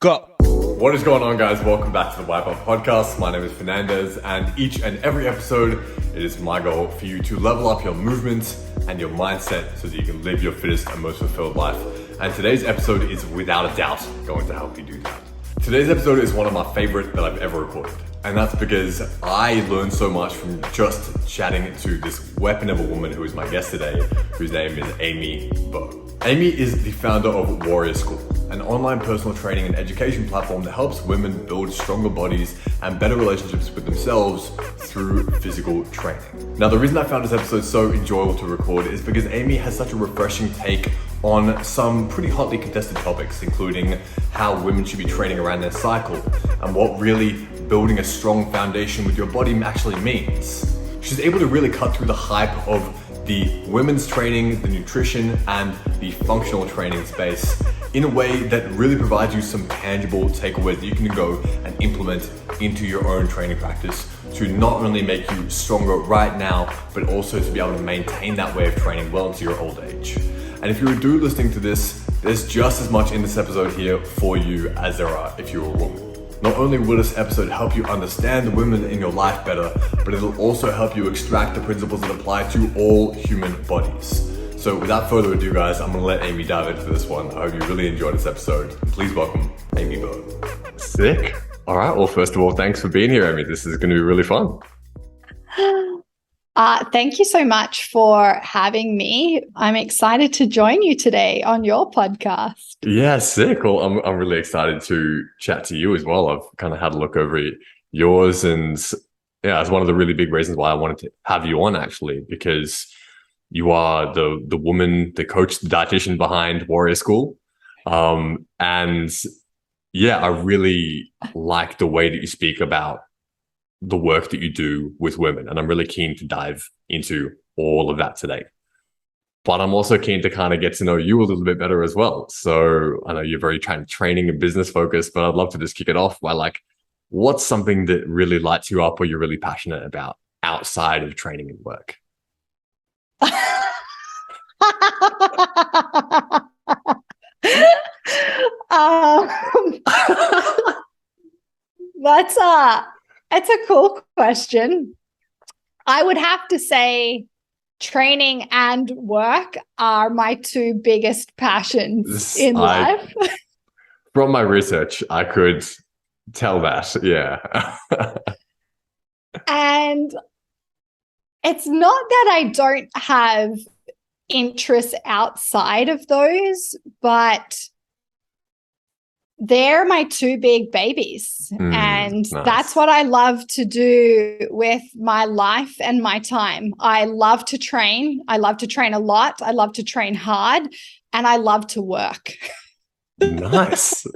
Go. What is going on, guys? Welcome back to the Wipe Up Podcast. My name is Fernandez, and each and every episode, it is my goal for you to level up your movement and your mindset so that you can live your fittest and most fulfilled life. And today's episode is without a doubt going to help you do that. Today's episode is one of my favorite that I've ever recorded. And that's because I learned so much from just chatting to this weapon of a woman who is my guest today, whose name is Amy Bowe. Amy is the founder of Warrior School, an online personal training and education platform that helps women build stronger bodies and better relationships with themselves through physical training. Now, the reason I found this episode so enjoyable to record is because Amy has such a refreshing take on some pretty hotly contested topics, including how women should be training around their cycle and what really building a strong foundation with your body actually means. She's able to really cut through the hype of the women's training, the nutrition, and the functional training space in a way that really provides you some tangible takeaways that you can go and implement into your own training practice to not only make you stronger right now, but also to be able to maintain that way of training well into your old age. And if you're a dude listening to this, there's just as much in this episode here for you as there are if you're a woman. Not only will this episode help you understand the women in your life better, but it'll also help you extract the principles that apply to all human bodies. So without further ado, guys, I'm gonna let Amy dive into this one. I hope you really enjoyed this episode. Please welcome Amy Bowe. Sick. All right, well, first of all, thanks for being here, Amy. This is gonna be really fun. Thank you so much for having me. I'm excited to join you today on your podcast. Yeah, sick. Well, I'm really excited to chat to you as well. I've kind of had a look over yours, and yeah, it's one of the really big reasons why I wanted to have you on, actually, because you are the woman, the coach, the dietitian behind Warrior School. And yeah, I really like the way that you speak about the work that you do with women. And I'm really keen to dive into all of that today. But I'm also keen to kind of get to know you a little bit better as well. So I know you're very training and business focused, but I'd love to just kick it off by what's something that really lights you up or you're really passionate about outside of training and work? That's a cool question. I would have to say training and work are my two biggest passions in life. From my research, I could tell that, yeah. And it's not that I don't have interests outside of those, but they're my two big babies. And nice. That's what I love to do with my life and my time. I love to train. I love to train a lot. I love to train hard, and I love to work. Nice.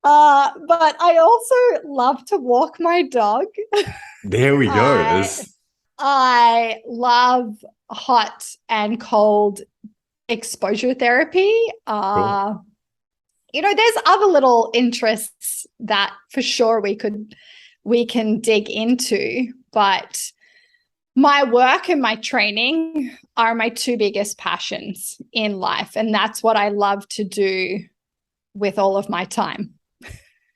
But I also love to walk my dog. There we go. I love hot and cold exposure therapy. Cool. There's other little interests that for sure we can dig into, but my work and my training are my two biggest passions in life. And that's what I love to do with all of my time.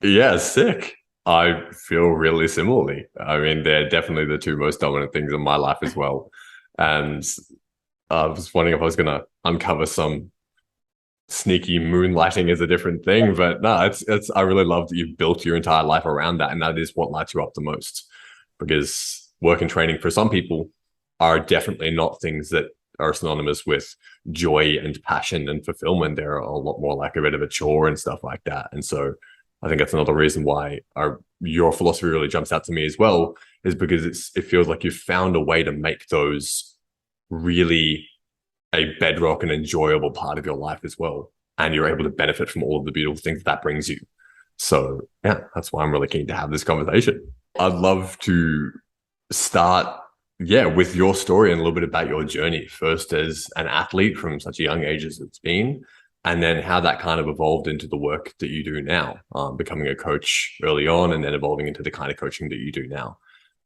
Yeah, sick. I feel really similarly. I mean, they're definitely the two most dominant things in my life as well. And I was wondering if I was going to uncover some sneaky moonlighting is a different thing, but no, it's I really love that you've built your entire life around that, and that is what lights you up the most, because work and training for some people are definitely not things that are synonymous with joy and passion and fulfillment. They're a lot more like a bit of a chore and stuff like that. And so I think that's another reason why your philosophy really jumps out to me as well, is because it feels like you've found a way to make those really a bedrock and enjoyable part of your life as well. And you're able to benefit from all of the beautiful things that brings you. So yeah, that's why I'm really keen to have this conversation. I'd love to start, with your story and a little bit about your journey, first as an athlete from such a young age as it's been, and then how that kind of evolved into the work that you do now, becoming a coach early on and then evolving into the kind of coaching that you do now.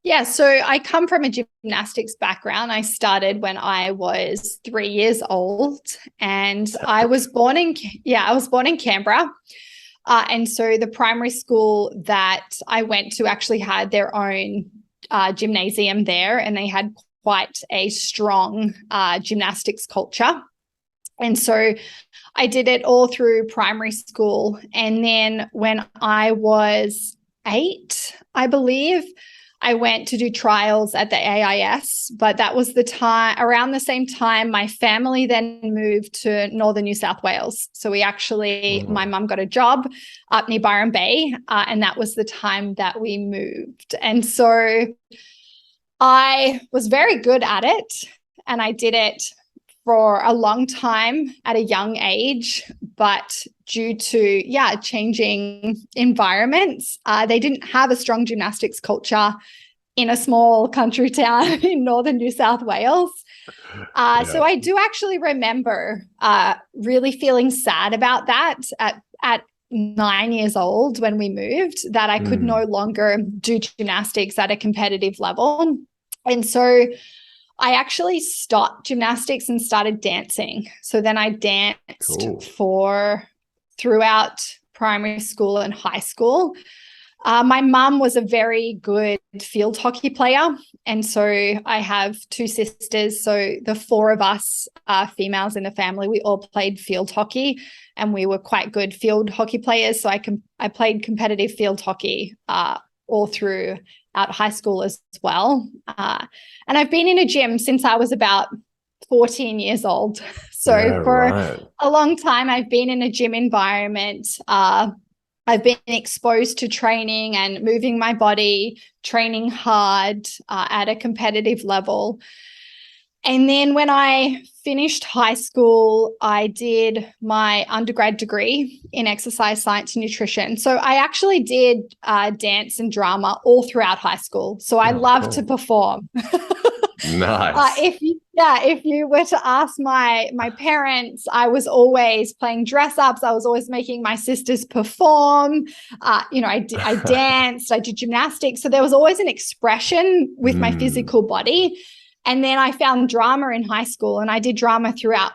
Yeah, so I come from a gymnastics background. I started when I was 3 years old, and I was born in Canberra. And so the primary school that I went to actually had their own gymnasium there, and they had quite a strong gymnastics culture. And so I did it all through primary school. And then when I was 8, I believe, I went to do trials at the AIS, but that was the time, around the same time, my family then moved to northern New South Wales. So we actually, my mum got a job up near Byron Bay, and that was the time that we moved. And so I was very good at it, and I did it for a long time at a young age, but due to, changing environments, they didn't have a strong gymnastics culture in a small country town in northern New South Wales. So I do actually remember really feeling sad about that at 9 years old when we moved, that I could no longer do gymnastics at a competitive level. And so I actually stopped gymnastics and started dancing. So then I danced throughout primary school and high school. My mum was a very good field hockey player. And so I have 2 sisters. So the 4 of us females in the family, we all played field hockey, and we were quite good field hockey players. So I played competitive field hockey all throughout high school as well. And I've been in a gym since I was about 14 years old. So for a long time, I've been in a gym environment. I've been exposed to training and moving my body, training hard at a competitive level. And then when I finished high school, I did my undergrad degree in exercise science and nutrition. So I actually did dance and drama all throughout high school. So I love to perform. Nice. If you were to ask my parents, I was always playing dress ups. I was always making my sisters perform. I danced, I did gymnastics. So there was always an expression with my physical body. And then I found drama in high school, and I did drama throughout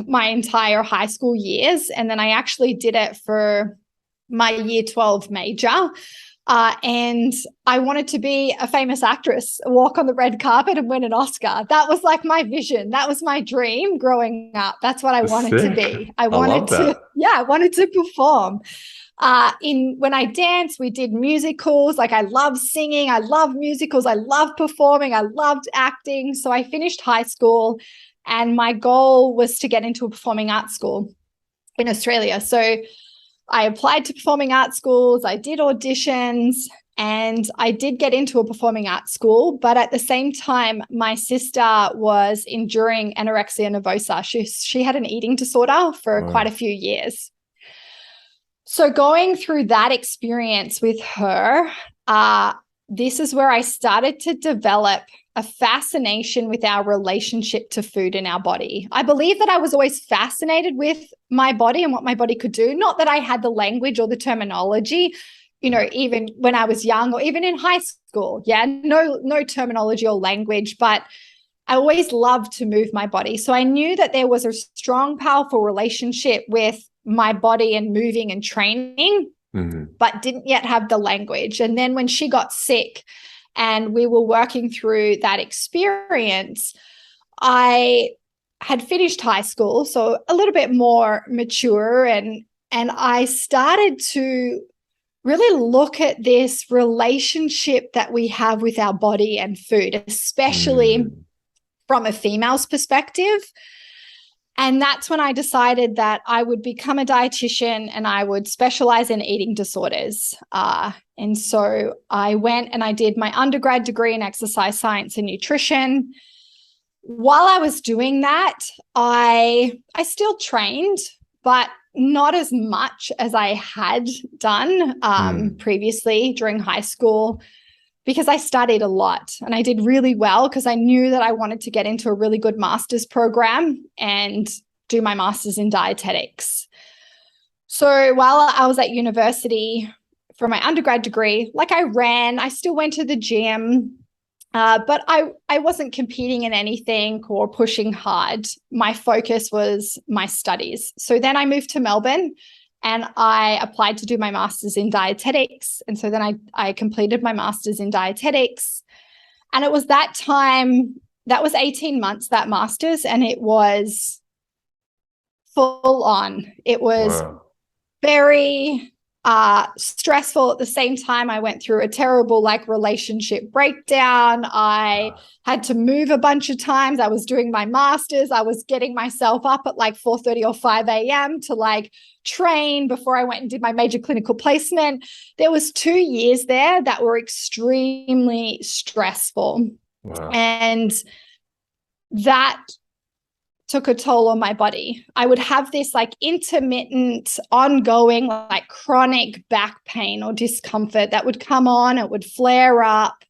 my entire high school years. And then I actually did it for my year 12 major. And I wanted to be a famous actress, walk on the red carpet and win an Oscar. That was like my vision. That was my dream growing up. That's what I wanted to be. I wanted to perform. When I danced, we did musicals. Like, I love singing. I love musicals. I love performing. I loved acting. So I finished high school, and my goal was to get into a performing arts school in Australia. So I applied to performing arts schools. I did auditions, and I did get into a performing arts school. But at the same time, my sister was enduring anorexia nervosa. She had an eating disorder for quite a few years. So going through that experience with her, this is where I started to develop a fascination with our relationship to food in our body. I believe that I was always fascinated with my body and what my body could do. Not that I had the language or the terminology, even when I was young or even in high school. No terminology or language, but I always loved to move my body. So I knew that there was a strong, powerful relationship with my body and moving and training, but didn't yet have the language. And then when she got sick and we were working through that experience, I had finished high school, so a little bit more mature, and I started to really look at this relationship that we have with our body and food, especially from a female's perspective. And that's when I decided that I would become a dietitian and I would specialize in eating disorders. And so I went and I did my undergrad degree in exercise science and nutrition. While I was doing that, I still trained, but not as much as I had done previously during high school, because I studied a lot and I did really well because I knew that I wanted to get into a really good master's program and do my master's in dietetics. So while I was at university for my undergrad degree, I still went to the gym, but I wasn't competing in anything or pushing hard. My focus was my studies. So then I moved to Melbourne and I applied to do my master's in dietetics. And so then I completed my master's in dietetics. And it was that time, that was 18 months, that master's, and it was full on. It was very stressful. At the same time, I went through a terrible relationship breakdown. I had to move a bunch of times. I was doing my master's. I was getting myself up at 4:30 or 5 a.m. to train before I went and did my major clinical placement. There was 2 years there that were extremely stressful. Wow. And that took a toll on my body. I would have this intermittent, ongoing, chronic back pain or discomfort that would come on, it would flare up.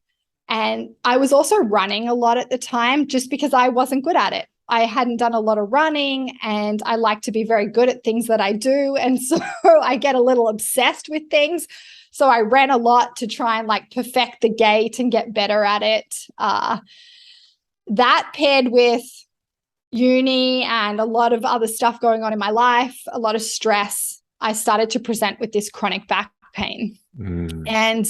And I was also running a lot at the time just because I wasn't good at it. I hadn't done a lot of running, and I like to be very good at things that I do. And so I get a little obsessed with things. So I ran a lot to try and perfect the gait and get better at it. That paired with uni and a lot of other stuff going on in my life, a lot of stress, I started to present with this chronic back pain. And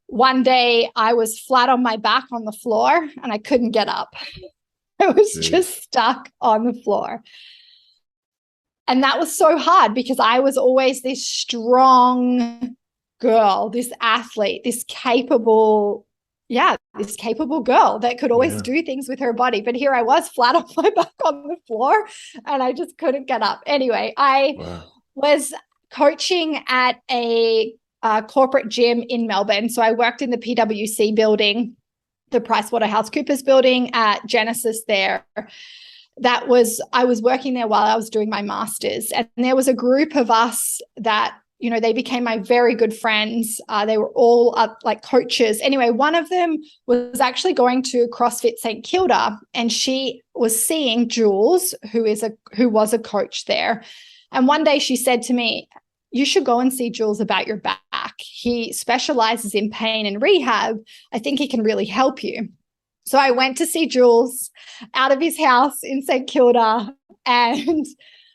one day I was flat on my back on the floor and I couldn't get up. I was just stuck on the floor. And that was so hard because I was always this strong girl, this athlete, this capable girl that could always do things with her body. But here I was flat on my back on the floor and I just couldn't get up. Anyway, I was coaching at a corporate gym in Melbourne. So I worked in the PwC building, the PricewaterhouseCoopers building at Genesis there. I was working there while I was doing my master's. And there was a group of us that they became my very good friends. They were all coaches. Anyway, one of them was actually going to CrossFit St. Kilda, and she was seeing Jules, who was a coach there. And one day she said to me, "You should go and see Jules about your back. He specializes in pain and rehab. I think he can really help you." So I went to see Jules out of his house in St. Kilda, and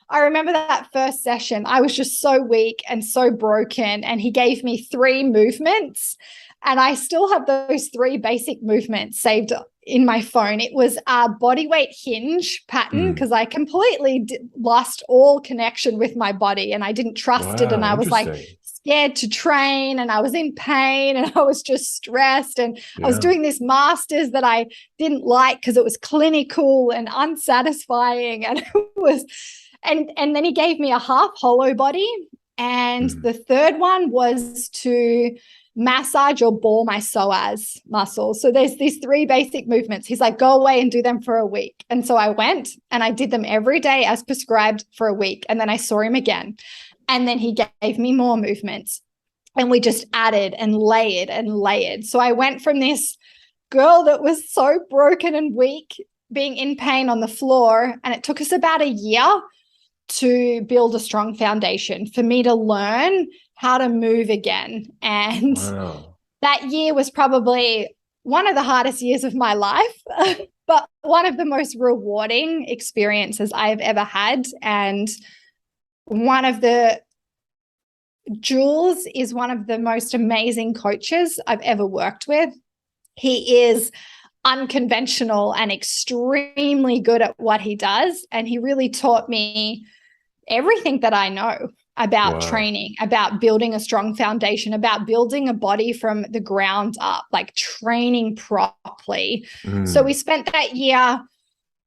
I remember that first session. I was just so weak and so broken, and he gave me 3 movements, and I still have those 3 basic movements saved in my phone. It was a body weight hinge pattern because I completely lost all connection with my body and I didn't trust it, and I was scared to train, and I was in pain, and I was just stressed, and I was doing this master's that I didn't like because it was clinical and unsatisfying, and it was and then he gave me a half hollow body, and the third one was to massage or ball my psoas muscles. So there's these 3 basic movements. He's like, "Go away and do them for a week." And so I went and I did them every day as prescribed for a week, and then I saw him again. And then he gave me more movements, and we just added and layered and layered. So I went from this girl that was so broken and weak, being in pain on the floor, and it took us about a year to build a strong foundation for me to learn how to move again. And that year was probably one of the hardest years of my life, but one of the most rewarding experiences I've ever had. And Jules is one of the most amazing coaches I've ever worked with. He is unconventional and extremely good at what he does. And he really taught me everything that I know about training, about building a strong foundation, about building a body from the ground up, training properly. So we spent that year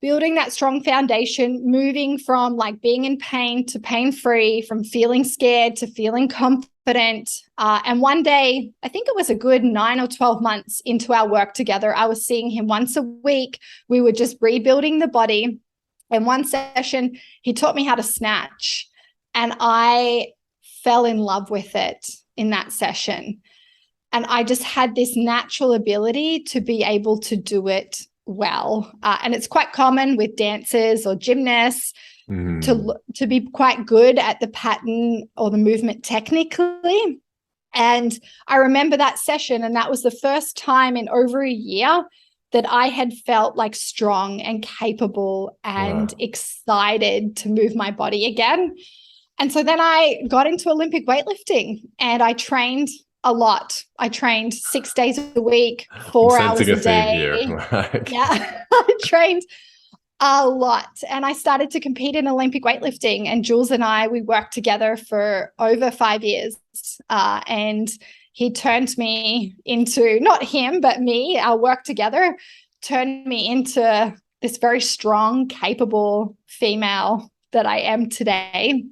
building that strong foundation, moving from being in pain to pain-free, from feeling scared to feeling confident. And one day, I think it was a good 9 or 12 months into our work together, I was seeing him once a week. We were just rebuilding the body. And one session, he taught me how to snatch. And I fell in love with it in that session. And I just had this natural ability to be able to do it well. And it's quite common with dancers or gymnasts to be quite good at the pattern or the movement technically. And I remember that session, and that was the first time in over a year that I had felt strong and capable and excited to move my body again. And so then I got into Olympic weightlifting and I trained a lot. I trained 6 days a week, I'm 4 hours sensing a a theme day. here. Yeah, I trained a lot. And I started to compete in Olympic weightlifting. And Jules and I, we worked together for over 5 years. And he turned me into, not him, but me, our work together turned me into this very strong, capable female that I am today.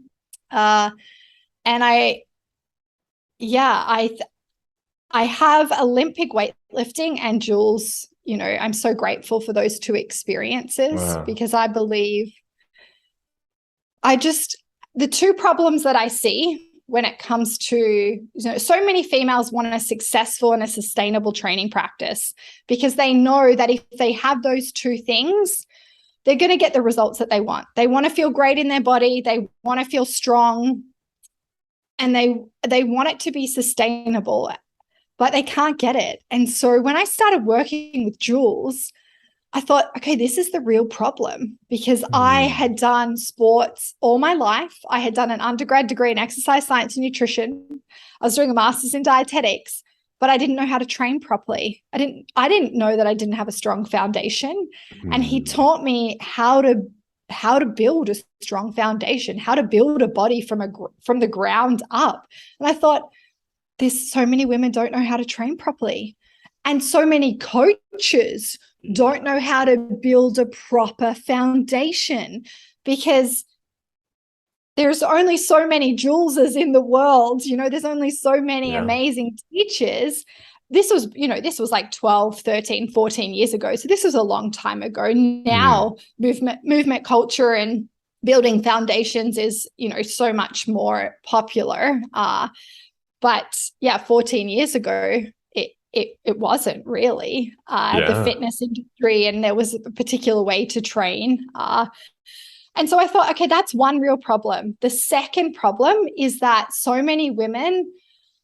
And I have Olympic weightlifting and Jules, I'm so grateful for those two experiences because I believe the two problems that I see when it comes to, so many females want a successful and a sustainable training practice because they know that if they have those two things, they're going to get the results that they want. They want to feel great in their body. They want to feel strong and they want it to be sustainable, but they can't get it. And so when I started working with Jules, I thought, okay, this is the real problem because I had done sports all my life. I had done an undergrad degree in exercise science and nutrition. I was doing a master's in dietetics, but I didn't know how to train properly. I didn't know that I didn't have a strong foundation. And he taught me how to build a strong foundation, how to build a body from the ground up. And I thought, so many women don't know how to train properly. And so many coaches don't know how to build a proper foundation because there's only so many Juleses in the world. There's only so many amazing teachers. This was like 12, 13, 14 years ago. So this was a long time ago. Now movement culture and building foundations is, so much more popular. But yeah, 14 years ago, it wasn't really the fitness industry, and there was a particular way to train. And so I thought, okay, that's one real problem. The second problem is that so many women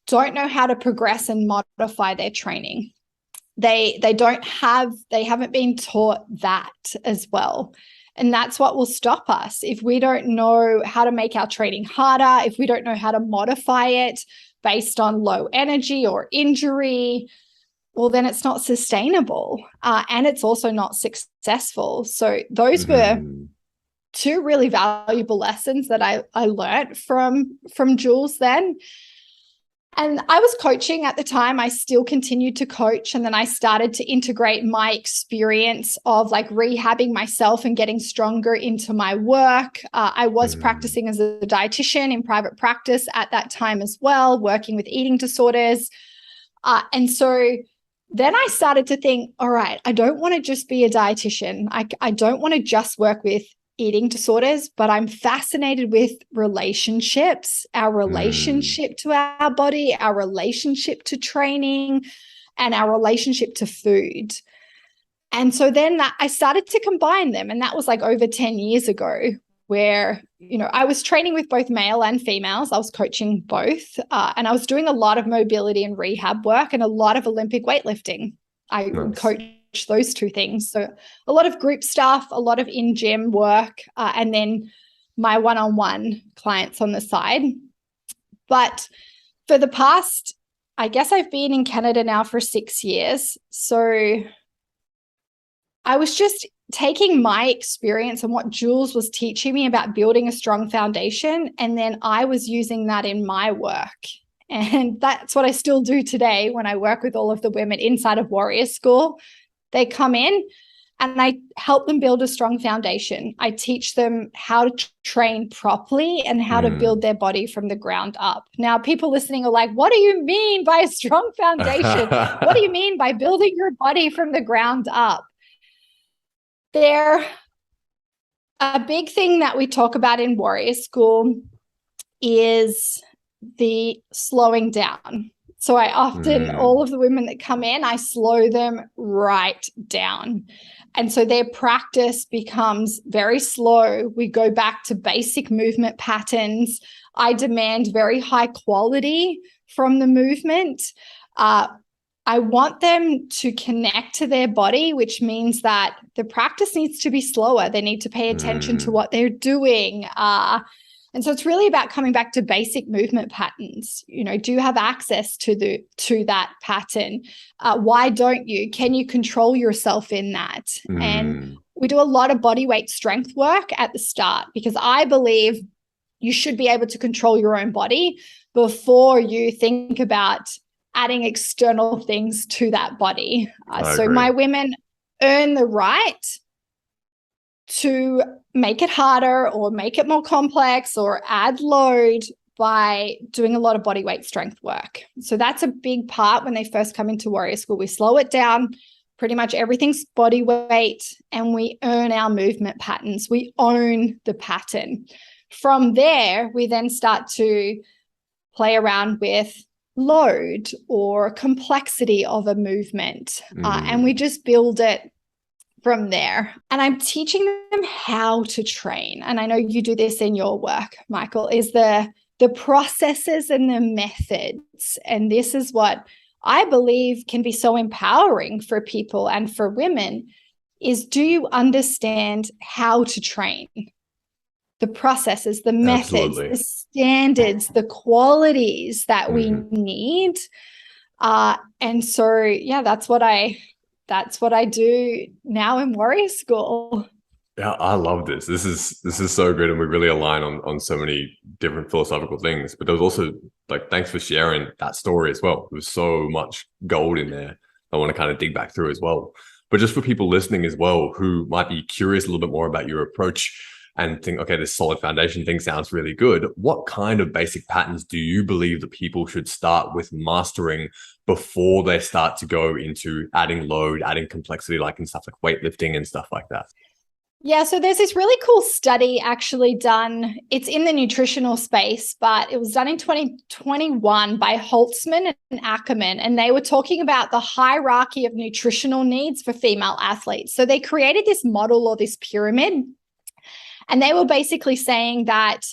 don't know how to progress and modify their training. They haven't been taught that as well. And that's what will stop us. If we don't know how to make our training harder, if we don't know how to modify it based on low energy or injury, well, then it's not sustainable. And it's also not successful. So those were two really valuable lessons that I learned from Jules then. And I was coaching at the time. I still continued to coach. And then I started to integrate my experience of like rehabbing myself and getting stronger into my work. I was practicing as a dietitian in private practice at that time as well, working with eating disorders. And so then I started to think, all right, I don't want to just be a dietitian. I don't want to just work with eating disorders, but I'm fascinated with relationships, our relationship to our body, our relationship to training, and our relationship to food. And so then I started to combine them. And that was like over 10 years ago where, I was training with both male and females. I was coaching both. And I was doing a lot of mobility and rehab work and a lot of Olympic weightlifting. I would coach those two things. So a lot of group stuff, a lot of in-gym work, and then my one-on-one clients on the side. But for the past, I guess I've been in Canada now for 6 years. So I was just taking my experience and what Jules was teaching me about building a strong foundation, and then I was using that in my work. And that's what I still do today when I work with all of the women inside of Warrior School. They come in and I help them build a strong foundation. I teach them how to train properly and how to build their body from the ground up. Now, people listening are like, what do you mean by a strong foundation? What do you mean by building your body from the ground up? A big thing that we talk about in Warrior School is the slowing down. So I often, all of the women that come in, I slow them right down. And so their practice becomes very slow. We go back to basic movement patterns. I demand very high quality from the movement. I want them to connect to their body, which means that the practice needs to be slower. They need to pay attention to what they're doing. And so it's really about coming back to basic movement patterns. Do you have access to that pattern? Why don't you? Can you control yourself in that? And we do a lot of body weight strength work at the start, because I believe you should be able to control your own body before you think about adding external things to that body. So my women earn the right to make it harder or make it more complex or add load by doing a lot of body weight strength work. So that's a big part when they first come into Warrior School. We slow it down. Pretty much everything's body weight, and we earn our movement patterns. We own the pattern. From there, we then start to play around with load or complexity of a movement, and we just build it from there. And I'm teaching them how to train. And I know you do this in your work, Michael, is the processes and the methods. And this is what I believe can be so empowering for people and for women, is, do you understand how to train? The processes, the methods, the standards, the qualities that we need. And so, yeah, that's what I do now in Warrior School. Yeah, I love this. This is so good, and we really align on so many different philosophical things. But there was also, like, thanks for sharing that story as well. There was so much gold in there I want to kind of dig back through as well. But just for people listening as well who might be curious a little bit more about your approach and think, okay, this solid foundation thing sounds really good. What kind of basic patterns do you believe that people should start with mastering before they start to go into adding load, adding complexity, like in stuff like weightlifting and stuff like that? Yeah, so there's this really cool study actually done. It's in the nutritional space, but it was done in 2021 by Holtzman and Ackerman, and they were talking about the hierarchy of nutritional needs for female athletes. So they created this model or this pyramid, and they were basically saying that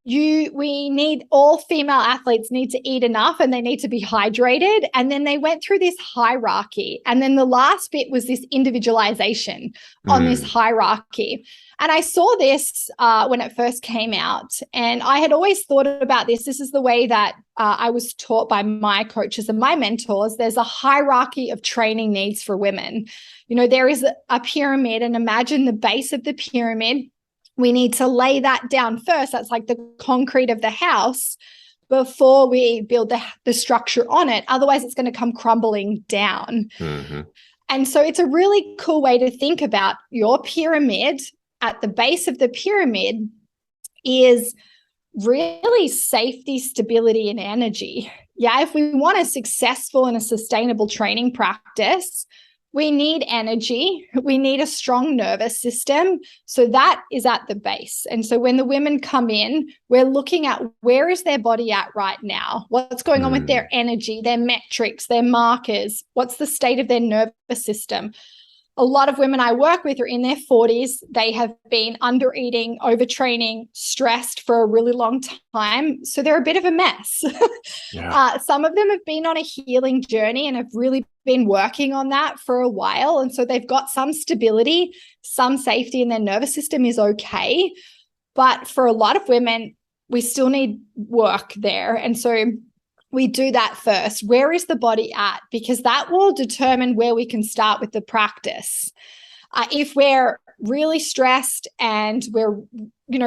all female athletes need to eat enough and they need to be hydrated. And then they went through this hierarchy. And then the last bit was this individualization on this hierarchy. And I saw this when it first came out. And I had always thought about this. This is the way that I was taught by my coaches and my mentors. There's a hierarchy of training needs for women. There is a pyramid, and imagine the base of the pyramid. We need to lay that down first. That's like the concrete of the house before we build the structure on it. Otherwise, it's going to come crumbling down. And so it's a really cool way to think about your pyramid. At the base of the pyramid is really safety, stability, and energy. Yeah, if we want a successful and a sustainable training practice, we need energy. We need a strong nervous system. So that is at the base. And so when the women come in, we're looking at where is their body at right now? What's going on with their energy, their metrics, their markers? What's the state of their nervous system? A lot of women I work with are in their 40s. They have been under eating, overtraining, stressed for a really long time. So they're a bit of a mess. Some of them have been on a healing journey and have really been working on that for a while. And so they've got some stability, some safety, and their nervous system is okay. But for a lot of women, we still need work there. And so we do that first. Where is the body at? Because that will determine where we can start with the practice. If we're really stressed and we're,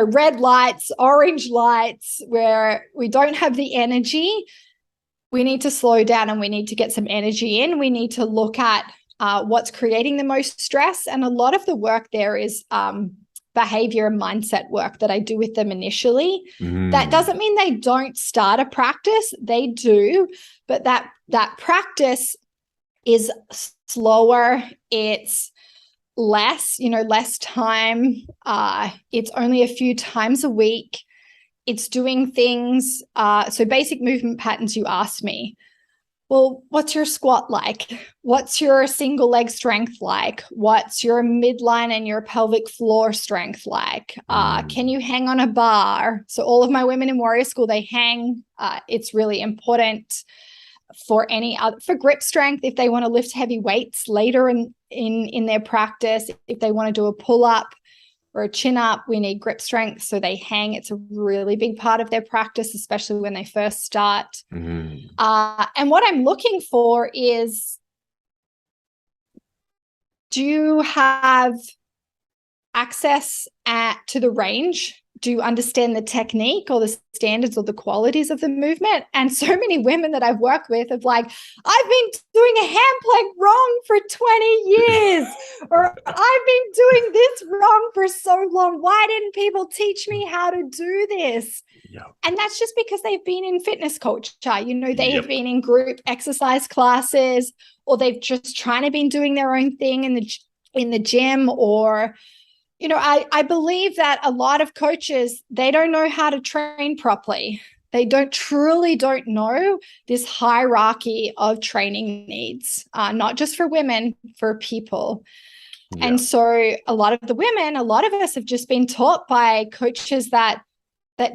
red lights, orange lights, where we don't have the energy, we need to slow down and we need to get some energy in. We need to look at what's creating the most stress. And a lot of the work there is behavior and mindset work that I do with them initially. That doesn't mean they don't start a practice. They do, but that practice is slower. It's less time. It's only a few times a week. It's doing things. So basic movement patterns, you asked me. Well, what's your squat like? What's your single leg strength like? What's your midline and your pelvic floor strength like? Can you hang on a bar? So all of my women in Warrior School, they hang. It's really important for for grip strength, if they want to lift heavy weights later in their practice, if they want to do a pull-up. or a chin up, we need grip strength. So they hang. It's a really big part of their practice, especially when they first start. And what I'm looking for is, do you have access to the range? Do you understand the technique or the standards or the qualities of the movement? And so many women that I've worked with have like, I've been doing a hand plank wrong for 20 years, or I've been doing this wrong for so long. Why didn't people teach me how to do this? Yep. And that's just because they've been in fitness culture. You know, they've been in group exercise classes, or they've just trying to been doing their own thing in the gym, or you know, I believe that a lot of coaches, they don't know how to train properly. They truly don't know this hierarchy of training needs, not just for women, for people. Yeah. And so a lot of us have just been taught by coaches that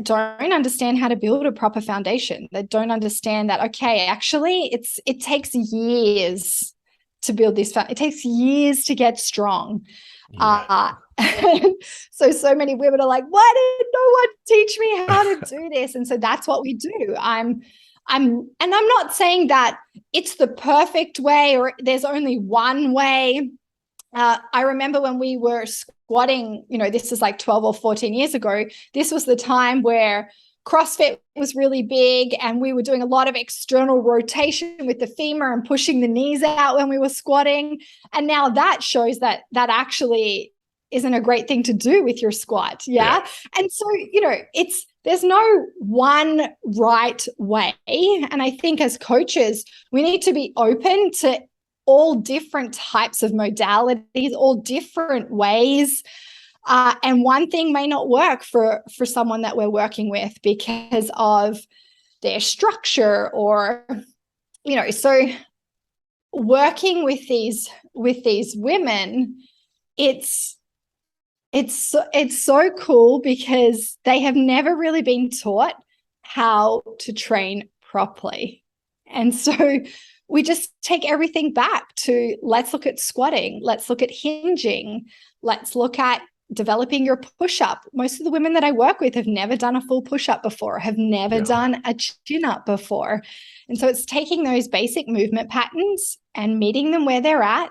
don't understand how to build a proper foundation, that don't understand that, okay, actually it takes years to build this. It takes years to get strong. Yeah. So many women are like, why did no one teach me how to do this? And so that's what we do. And I'm not saying that it's the perfect way or there's only one way. I remember when we were squatting, you know, this is like 12 or 14 years ago, this was the time where CrossFit was really big and we were doing a lot of external rotation with the femur and pushing the knees out when we were squatting. And now that shows that actually isn't a great thing to do with your squat. Yeah. And so, you know, there's no one right way. And I think as coaches, we need to be open to all different types of modalities, all different ways. And one thing may not work for someone that we're working with because of their structure, or, you know, so working with these women, it's so cool because they have never really been taught how to train properly. And so we just take everything back to, let's look at squatting, let's look at hinging, let's look at developing your push-up. Most of the women that I work with have never done a full push-up before, have never done a chin-up before. And so it's taking those basic movement patterns and meeting them where they're at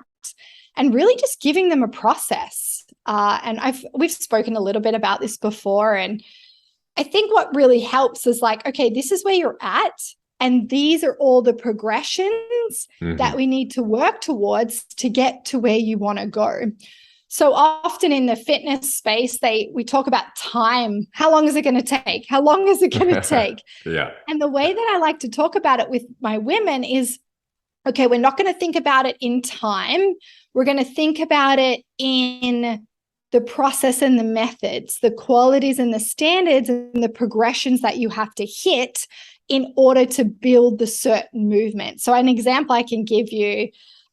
and really just giving them a process. And we've spoken a little bit about this before. And I think what really helps is like, okay, this is where you're at. And these are all the progressions that we need to work towards to get to where you want to go. So often in the fitness space, we talk about time. How long is it going to take? How long is it going to take? Yeah. And the way that I like to talk about it with my women is, okay, we're not going to think about it in time. We're going to think about it in the process and the methods, the qualities and the standards and the progressions that you have to hit in order to build the certain movement. So an example I can give you,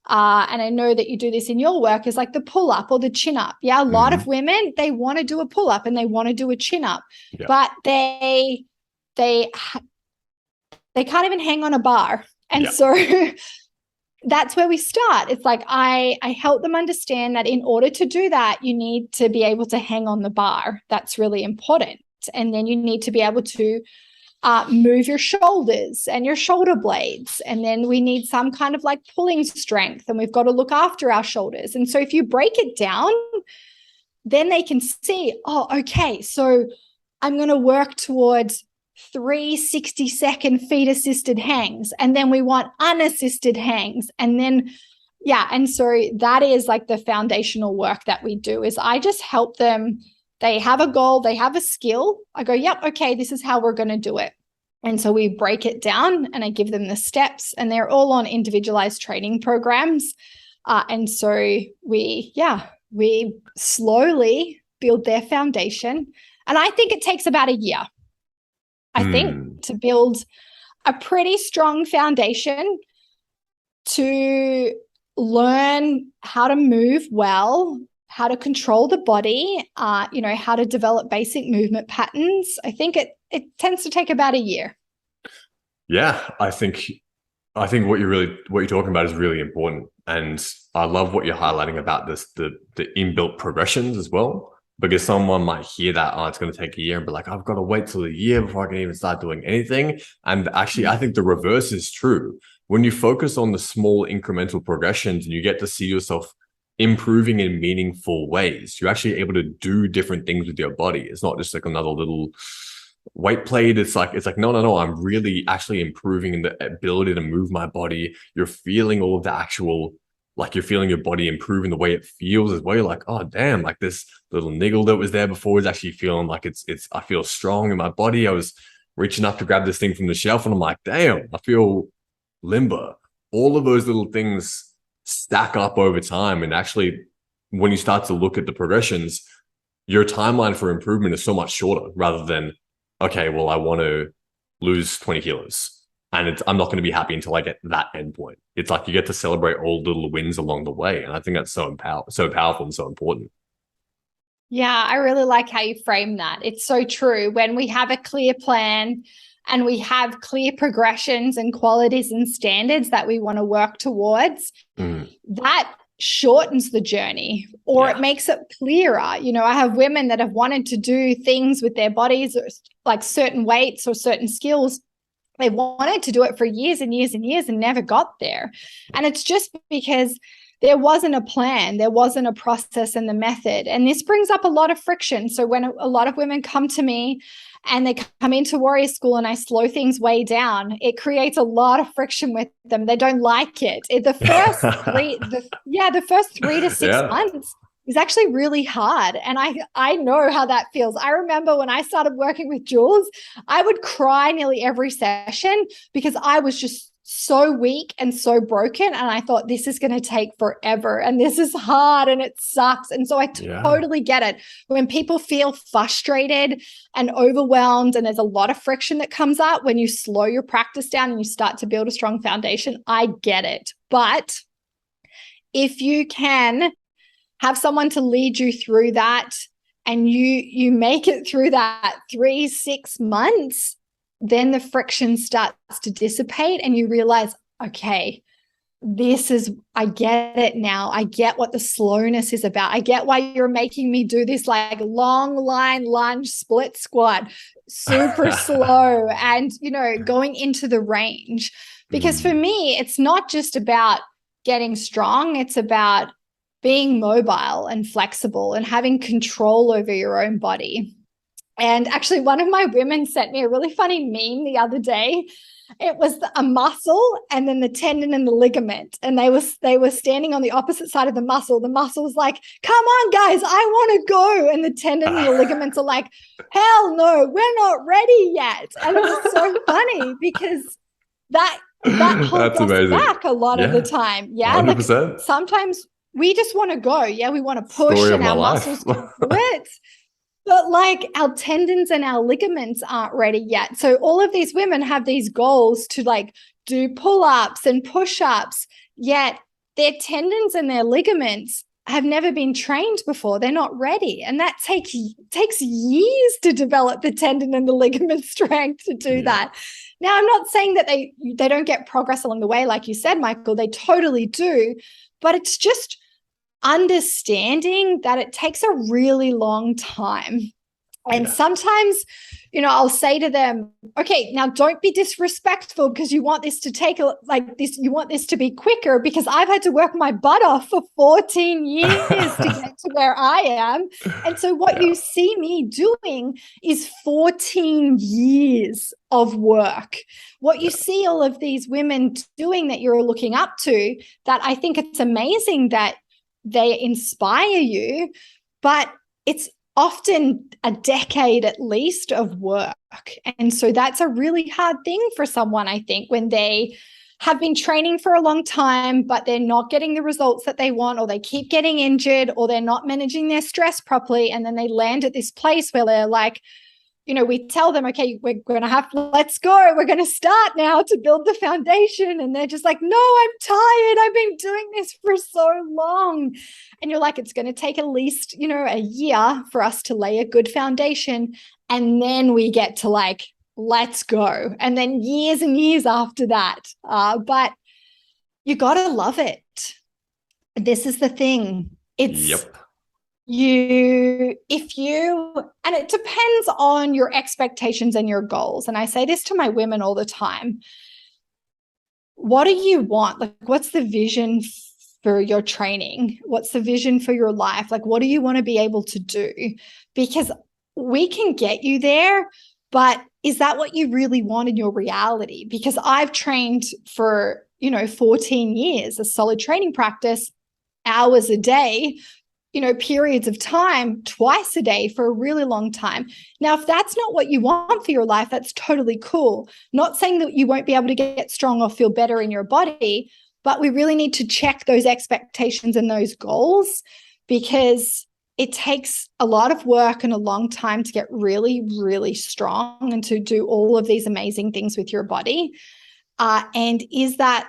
and I know that you do this in your work, is like the pull-up or the chin-up. Yeah, a lot of women, they want to do a pull-up and they want to do a chin-up, but they can't even hang on a bar. And so that's where we start. It's like I help them understand that in order to do that, you need to be able to hang on the bar. That's really important. And then you need to be able to move your shoulders and your shoulder blades. And then we need some kind of like pulling strength, and we've got to look after our shoulders. And so if you break it down, then they can see, oh, okay, so I'm going to work towards 3 60-second feet assisted hangs. And then we want unassisted hangs. And then, and so that is like the foundational work that we do, is I just help them. They have a goal, they have a skill. I go, yep, okay, this is how we're going to do it. And so we break it down and I give them the steps, and they're all on individualized training programs. And so we slowly build their foundation. And I think it takes about a year, I think, to build a pretty strong foundation, to learn how to move well, how to control the body, how to develop basic movement patterns. I think it tends to take about a year. Yeah, I think what you're talking about is really important. And I love what you're highlighting about this, the inbuilt progressions as well. because someone might hear that, oh, it's going to take a year and be like, I've got to wait till a year before I can even start doing anything. And actually, I think the reverse is true. When you focus on the small incremental progressions and you get to see yourself improving in meaningful ways, you're actually able to do different things with your body. It's not just like another little weight plate. It's like no, I'm really actually improving in the ability to move my body. You're feeling all of the actual, like, you're feeling your body improving the way it feels as well. You're like, oh damn, like this little niggle that was there before is actually feeling like it's I feel strong in my body. I was reaching up to grab this thing from the shelf and I'm like, damn, I feel limber. All of those little things stack up over time. And actually, when you start to look at the progressions, your timeline for improvement is so much shorter rather than, okay, well, I want to lose 20 kilos. And I'm not going to be happy until I get that endpoint. It's like you get to celebrate all little wins along the way. And I think that's so powerful and so important. Yeah, I really like how you frame that. It's so true. When we have a clear plan and we have clear progressions and qualities and standards that we want to work towards, that shortens the journey, or it makes it clearer. I have women that have wanted to do things with their bodies, or like certain weights or certain skills. They wanted to do it for years and years and years and never got there. And it's just because there wasn't a plan, there wasn't a process and the method. And this brings up a lot of friction. So when a lot of women come to me and they come into warrior school and I slow things way down, it creates a lot of friction with them. They don't like it. The first 3 to 6 months is actually really hard. And I know how that feels. I remember when I started working with Jules, I would cry nearly every session because I was just so weak and so broken. And I thought, this is going to take forever and this is hard and it sucks. And so I totally get it. When people feel frustrated and overwhelmed and there's a lot of friction that comes up when you slow your practice down and you start to build a strong foundation, I get it. But if you can have someone to lead you through that and you make it through that 3-6 months, then the friction starts to dissipate and you realize, okay, I get it now. I get what the slowness is about. I get why you're making me do this like long line lunge split squat, super slow and, going into the range. Because for me, it's not just about getting strong. It's about being mobile and flexible and having control over your own body. And actually, one of my women sent me a really funny meme the other day. It was a muscle and then the tendon and the ligament. And they were standing on the opposite side of the muscle. The muscle was like, come on, guys, I want to go. And the tendon and the ligaments are like, hell no, we're not ready yet. And it's so funny because that holds us back a lot of the time. Yeah, 100%. Like sometimes we just want to go. Yeah, we want to push and our muscles quit. But like our tendons and our ligaments aren't ready yet. So all of these women have these goals to like do pull-ups and push-ups, yet their tendons and their ligaments have never been trained before. They're not ready. And that takes years to develop the tendon and the ligament strength to do that. Now, I'm not saying that they don't get progress along the way, like you said, Michael, they totally do, but it's just understanding that it takes a really long time. And sometimes, I'll say to them, okay, now don't be disrespectful because you want this to take you want this to be quicker because I've had to work my butt off for 14 years to get to where I am. And so what you see me doing is 14 years of work. What you see all of these women doing that you're looking up to, that I think it's amazing that they inspire you, but it's often a decade at least of work. And so that's a really hard thing for someone, I think, when they have been training for a long time, but they're not getting the results that they want, or they keep getting injured, or they're not managing their stress properly. And then they land at this place where they're like, we tell them, okay, let's go. We're going to start now to build the foundation. And they're just like, no, I'm tired. I've been doing this for so long. And you're like, it's going to take at least, a year for us to lay a good foundation. And then we get to like, let's go. And then years and years after that. But you got to love it. This is the thing. and it depends on your expectations and your goals. And I say this to my women all the time. What do you want? Like, what's the vision for your training? What's the vision for your life? Like, what do you want to be able to do? Because we can get you there, but is that what you really want in your reality? Because I've trained for, 14 years, a solid training practice, hours a day, periods of time, twice a day for a really long time. Now, if that's not what you want for your life, that's totally cool. Not saying that you won't be able to get strong or feel better in your body, but we really need to check those expectations and those goals, because it takes a lot of work and a long time to get really, really strong and to do all of these amazing things with your body. And is that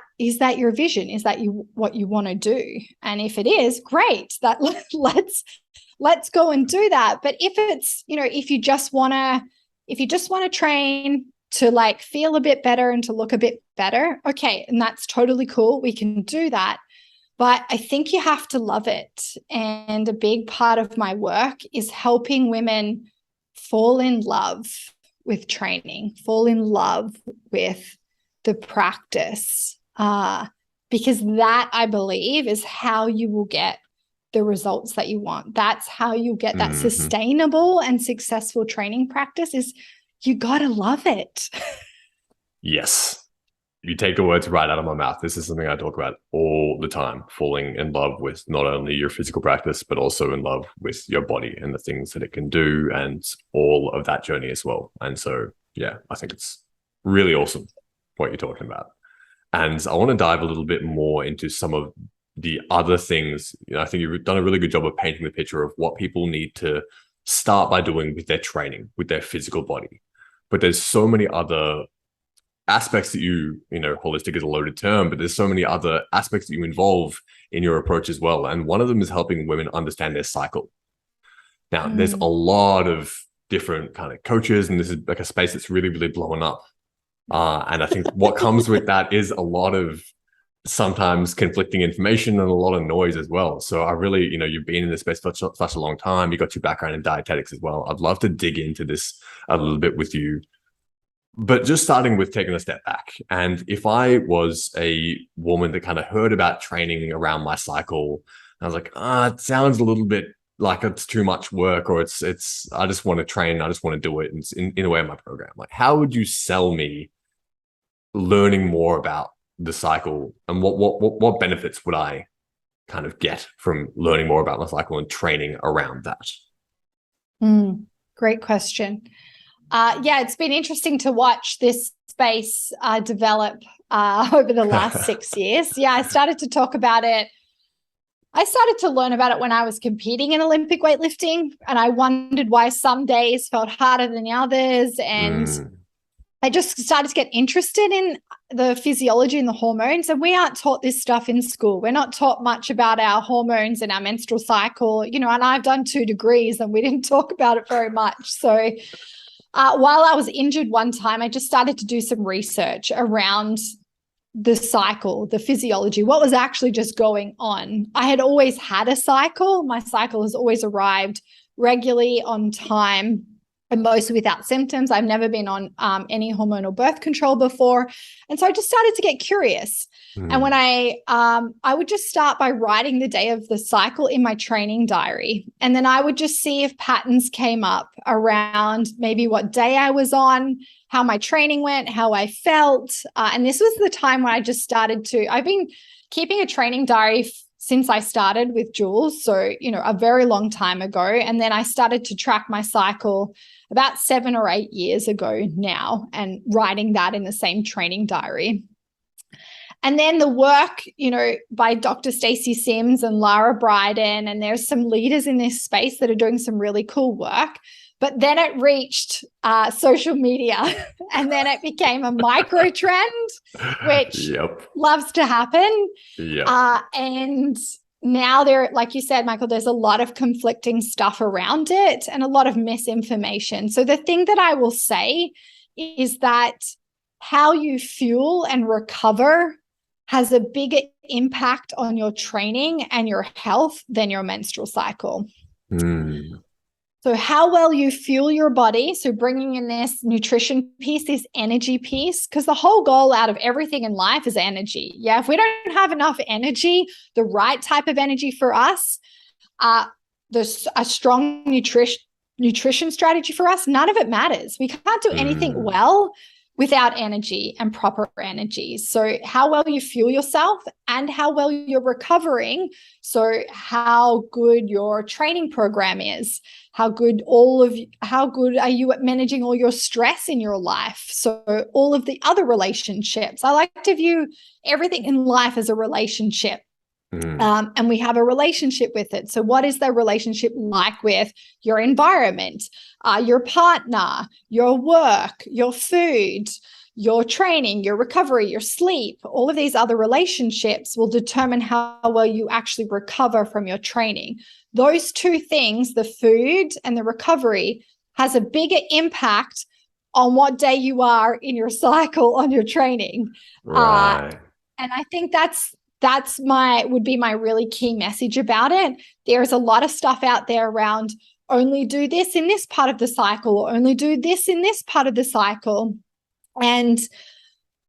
your vision? Is that what you want to do? And if it is, great. That let's go and do that. But if it's, if you just want to train to like feel a bit better and to look a bit better, okay, and that's totally cool. We can do that. But I think you have to love it. And a big part of my work is helping women fall in love with training, fall in love with the practice, because that, I believe, is how you will get the results that you want. That's how you get that sustainable and successful training practice. Is you got to love it. Yes. You take the words right out of my mouth. This is something I talk about all the time, falling in love with not only your physical practice, but also in love with your body and the things that it can do and all of that journey as well. And so, yeah, I think it's really awesome what you're talking about. And I want to dive a little bit more into some of the other things. I think you've done a really good job of painting the picture of what people need to start by doing with their training, with their physical body. But there's so many other aspects that holistic is a loaded term, but there's so many other aspects that you involve in your approach as well. And one of them is helping women understand their cycle. Now, there's a lot of different kind of coaches, and this is like a space that's really, really blowing up. And I think what comes with that is a lot of sometimes conflicting information and a lot of noise as well. So I really, you've been in this space for such a long time. You got your background in dietetics as well. I'd love to dig into this a little bit with you. But just starting with taking a step back. And if I was a woman that kind of heard about training around my cycle, I was like, it sounds a little bit like it's too much work, or it's I just want to train, I just want to do it in a way in my program. Like, how would you sell me learning more about the cycle, and what benefits would I kind of get from learning more about my cycle and training around that? Great question. It's been interesting to watch this space develop over the last 6 years. I started to talk about it. I started to learn about it when I was competing in Olympic weightlifting, and I wondered why some days felt harder than the others. And I just started to get interested in the physiology and the hormones. And we aren't taught this stuff in school. We're not taught much about our hormones and our menstrual cycle, and I've done 2 degrees and we didn't talk about it very much. So while I was injured one time, I just started to do some research around the cycle, the physiology, what was actually just going on. I had always had a cycle. My cycle has always arrived regularly on time and mostly without symptoms. I've never been on any hormonal birth control before. And so I just started to get curious. And when I would just start by writing the day of the cycle in my training diary. And then I would just see if patterns came up around maybe what day I was on, how my training went, how I felt. And this was the time when I just I've been keeping a training diary since I started with Jules. So, a very long time ago. And then I started to track my cycle about 7 or 8 years ago now, and writing that in the same training diary. And then the work, by Dr. Stacey Sims and Lara Bryden, and there's some leaders in this space that are doing some really cool work. But then it reached social media, and then it became a micro trend, which loves to happen. And now like you said, Michael, there's a lot of conflicting stuff around it and a lot of misinformation. So the thing that I will say is that how you fuel and recover has a bigger impact on your training and your health than your menstrual cycle. Mm. So how well you fuel your body. So bringing in this nutrition piece, this energy piece, because the whole goal out of everything in life is energy. Yeah. If we don't have enough energy, the right type of energy for us, there's a strong nutrition strategy for us, none of it matters. We can't do anything well without energy and proper energy. So how well you fuel yourself and how well you're recovering. So how good your training program is, how good are you at managing all your stress in your life? So all of the other relationships. I like to view everything in life as a relationship. And we have a relationship with it. So what is the relationship like with your environment, your partner, your work, your food, your training, your recovery, your sleep? All of these other relationships will determine how well you actually recover from your training. Those two things, the food and the recovery, has a bigger impact on what day you are in your cycle on your training. Right. And I think that's would be my really key message about it. There's a lot of stuff out there around only do this in this part of the cycle, or only do this in this part of the cycle. And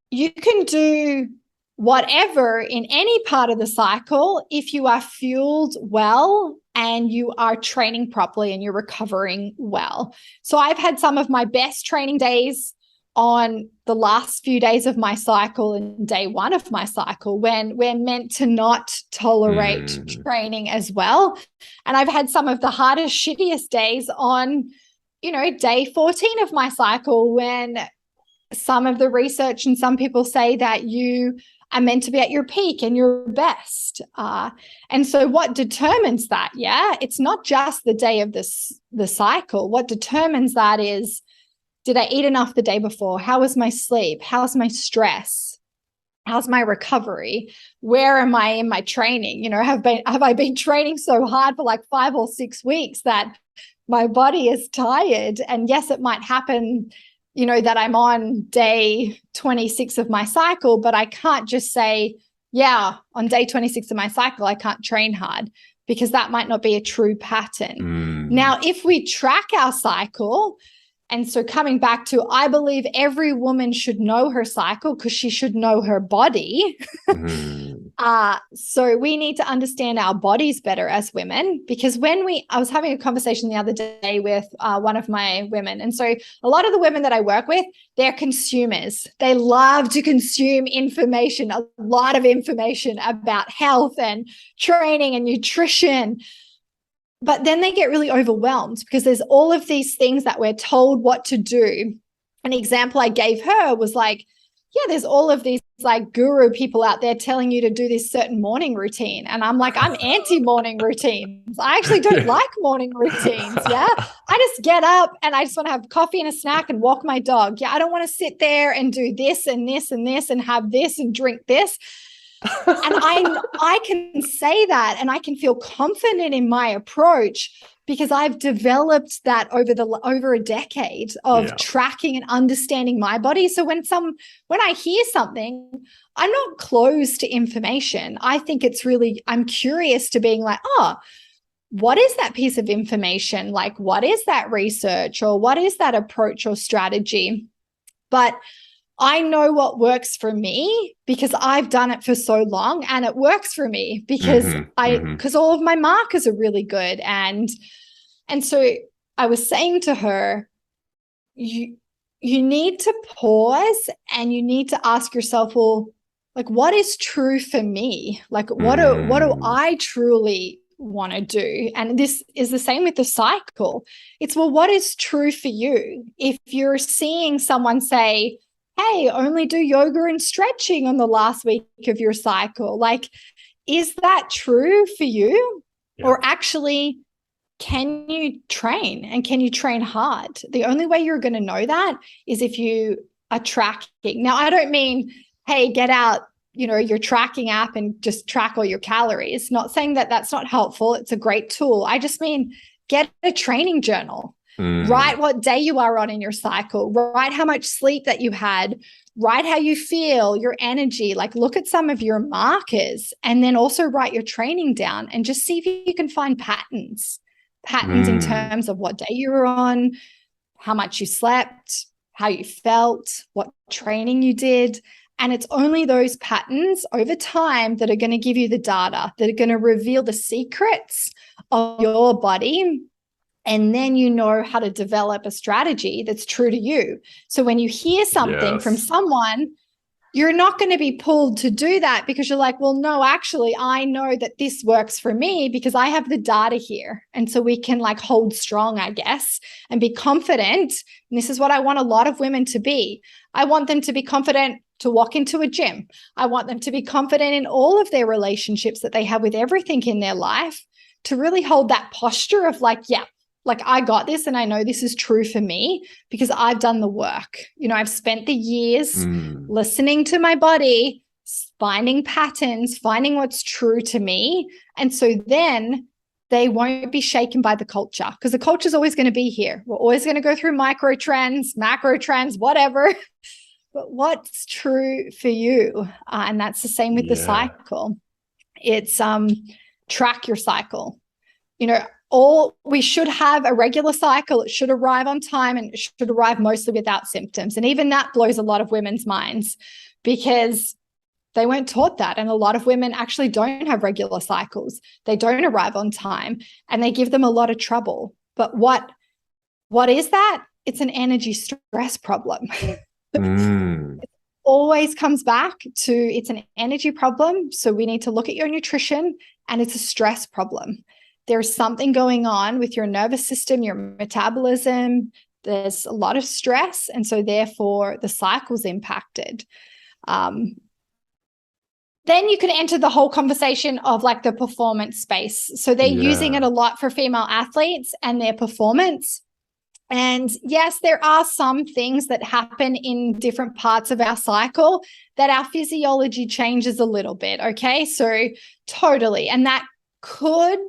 you can do whatever in any part of the cycle if you are fueled well and you are training properly and you're recovering well. So I've had some of my best training days on the last few days of my cycle and day one of my cycle, when we're meant to not tolerate training as well. And I've had some of the hardest, shittiest days on, day 14 of my cycle, when some of the research and some people say that you are meant to be at your peak and your best. And so what determines that? Yeah, it's not just the day of the cycle. What determines that is, did I eat enough the day before? How was my sleep? How's my stress? How's my recovery? Where am I in my training? Have I been training so hard for like 5 or 6 weeks that my body is tired? And yes, it might happen, that I'm on day 26 of my cycle, but I can't just say, yeah, on day 26 of my cycle, I can't train hard, because that might not be a true pattern. Now, if we track our cycle, and so coming back to, I believe every woman should know her cycle because she should know her body. So we need to understand our bodies better as women, because I was having a conversation the other day with one of my women. And so a lot of the women that I work with, they're consumers. They love to consume information, a lot of information about health and training and nutrition. But then they get really overwhelmed because there's all of these things that we're told what to do. An example I gave her was like, yeah, there's all of these like guru people out there telling you to do this certain morning routine. And I'm like, I'm anti-morning routines. I actually don't like morning routines. Yeah. I just get up and I just want to have coffee and a snack and walk my dog. Yeah. I don't want to sit there and do this and this and this and have this and drink this. And I can say that and I can feel confident in my approach because I've developed that over a decade of tracking and understanding my body. So when I hear something, I'm not closed to information. I think I'm curious to being like, oh, what is that piece of information? Like, what is that research, or what is that approach or strategy? But I know what works for me because I've done it for so long, and it works for me because because all of my markers are really good. And so I was saying to her, you need to pause and you need to ask yourself, well, like, what is true for me? Like, what do I truly want to do? And this is the same with the cycle. It's, well, what is true for you? If you're seeing someone say, hey, only do yoga and stretching on the last week of your cycle, like, is that true for you? Yeah. Or actually, can you train, and can you train hard? The only way you're going to know that is if you are tracking. Now, I don't mean, hey, get out, your tracking app and just track all your calories. Not saying that that's not helpful. It's a great tool. I just mean, get a training journal. Write what day you are on in your cycle. Write how much sleep that you had. Write how you feel, your energy. Like, look at some of your markers, and then also write your training down and just see if you can find patterns. patterns in terms of what day you were on, how much you slept, how you felt, what training you did. And it's only those patterns over time that are going to give you the data, that are going to reveal the secrets of your body. And then you know how to develop a strategy that's true to you. So when you hear something from someone, you're not going to be pulled to do that because you're like, well, no, actually, I know that this works for me because I have the data here. And so we can like hold strong, I guess, and be confident. And this is what I want a lot of women to be. I want them to be confident to walk into a gym. I want them to be confident in all of their relationships that they have with everything in their life, to really hold that posture of like, yeah, like I got this and I know this is true for me because I've done the work. You know, I've spent the years listening to my body, finding patterns, finding what's true to me. And so then they won't be shaken by the culture, because the culture is always going to be here. We're always going to go through micro trends, macro trends, whatever. But what's true for you? And that's the same with the cycle. It's track your cycle. You know, we should have a regular cycle. It should arrive on time and it should arrive mostly without symptoms. And even that blows a lot of women's minds because they weren't taught that. And a lot of women actually don't have regular cycles. They don't arrive on time and they give them a lot of trouble. But what is that? It's an energy stress problem. It always comes back to it's an energy problem. So we need to look at your nutrition, and it's a stress problem. There's something going on with your nervous system, your metabolism. There's a lot of stress. And so therefore the cycle's impacted. Then you can enter the whole conversation of like the performance space. So they're using it a lot for female athletes and their performance. And yes, there are some things that happen in different parts of our cycle that our physiology changes a little bit. Okay. So totally. And that could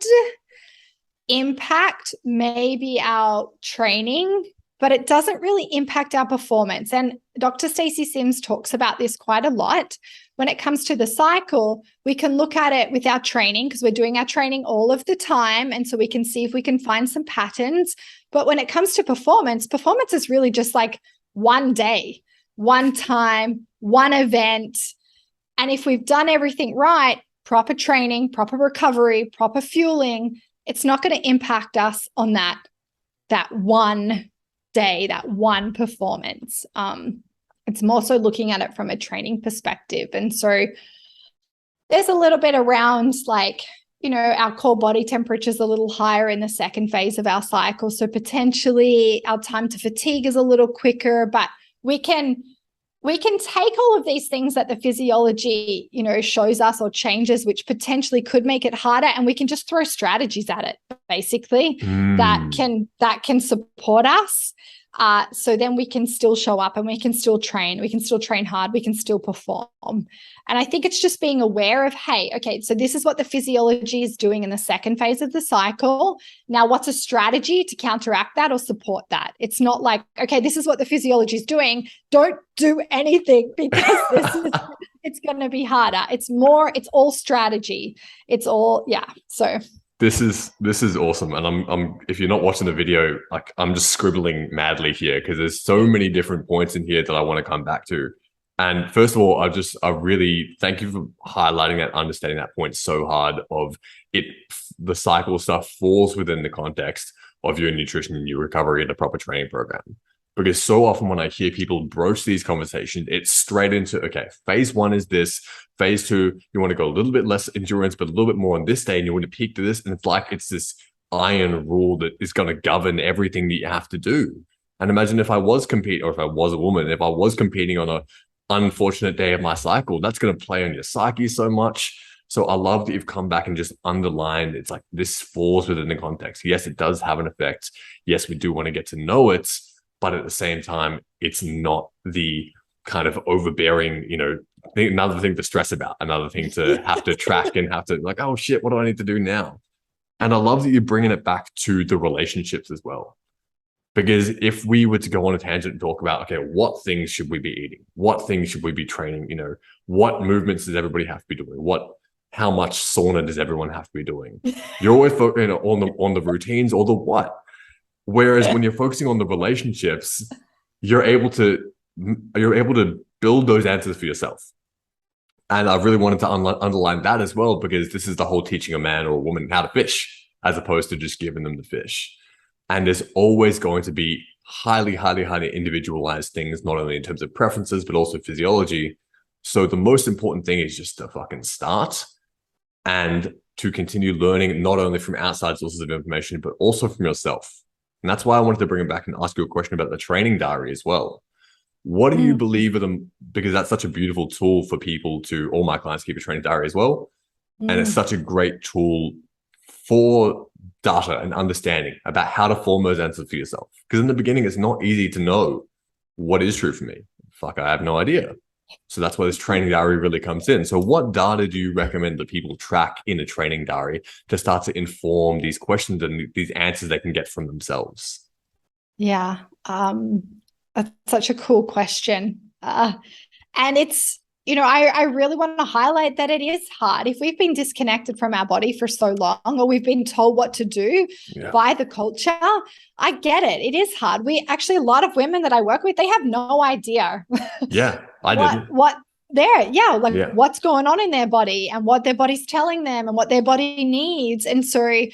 impact maybe our training, but it doesn't really impact our performance. And Dr. Stacey Sims talks about this quite a lot. When it comes to the cycle, we can look at it with our training because we're doing our training all of the time. And so we can see if we can find some patterns. But when it comes to performance is really just like one day, one time, one event. And if we've done everything right, proper training, proper recovery, proper fueling, it's not going to impact us on that one day, that one performance. It's more so looking at it from a training perspective. And so there's a little bit around like, you know, our core body temperature is a little higher in the second phase of our cycle. So potentially our time to fatigue is a little quicker, but we can take all of these things that the physiology, you know, shows us or changes, which potentially could make it harder. And we can just throw strategies at it, basically, that can support us. So then we can still show up and we can still train hard, we can still perform. And I think it's just being aware of, hey, okay, so this is what the physiology is doing in the second phase of the cycle. Now, what's a strategy to counteract that or support that? It's not like, okay, this is what the physiology is doing. Don't do anything because it's going to be harder. It's all strategy. It's all, so. This is awesome. And I'm if you're not watching the video, like I'm just scribbling madly here because there's so many different points in here that I want to come back to. And first of all, I really thank you for highlighting that, understanding that point so hard of it. The cycle stuff falls within the context of your nutrition and your recovery and a proper training program. Because so often when I hear people broach these conversations, it's straight into, okay, phase one is this, phase two, you want to go a little bit less endurance, but a little bit more on this day, and you want to peak to this. And it's like, it's this iron rule that is going to govern everything that you have to do. And imagine if I was competing, or if I was a woman, if I was competing on an unfortunate day of my cycle, that's going to play on your psyche so much. So I love that you've come back and just underlined, it's like this falls within the context. Yes, it does have an effect. Yes, we do want to get to know it. But at the same time, it's not the kind of overbearing, you know, another thing to stress about, another thing to have to track and have to like, oh shit, what do I need to do now? And I love that you're bringing it back to the relationships as well. Because if we were to go on a tangent and talk about, okay, what things should we be eating? What things should we be training? You know, what movements does everybody have to be doing? how much sauna does everyone have to be doing? You're always on the routines or the what. Whereas when you're focusing on the relationships, you're able to build those answers for yourself. And I really wanted to underline that as well, because this is the whole teaching a man or a woman how to fish, as opposed to just giving them the fish. And there's always going to be highly, highly, highly individualized things, not only in terms of preferences, but also physiology. So the most important thing is just to fucking start and to continue learning, not only from outside sources of information, but also from yourself. And that's why I wanted to bring it back and ask you a question about the training diary as well. What do you believe are them? Because that's such a beautiful tool for people to, all my clients keep a training diary as well. And it's such a great tool for data and understanding about how to form those answers for yourself. Because in the beginning, it's not easy to know what is true for me. Fuck, I have no idea. So that's where this training diary really comes in. So what data do you recommend that people track in a training diary to start to inform these questions and these answers they can get from themselves? Yeah. That's such a cool question. And it's, I really want to highlight that it is hard. If we've been disconnected from our body for so long, or we've been told what to do by the culture, I get it. It is hard. A lot of women that I work with, they have no idea. Yeah, I didn't. What's going on in their body and what their body's telling them and what their body needs. And so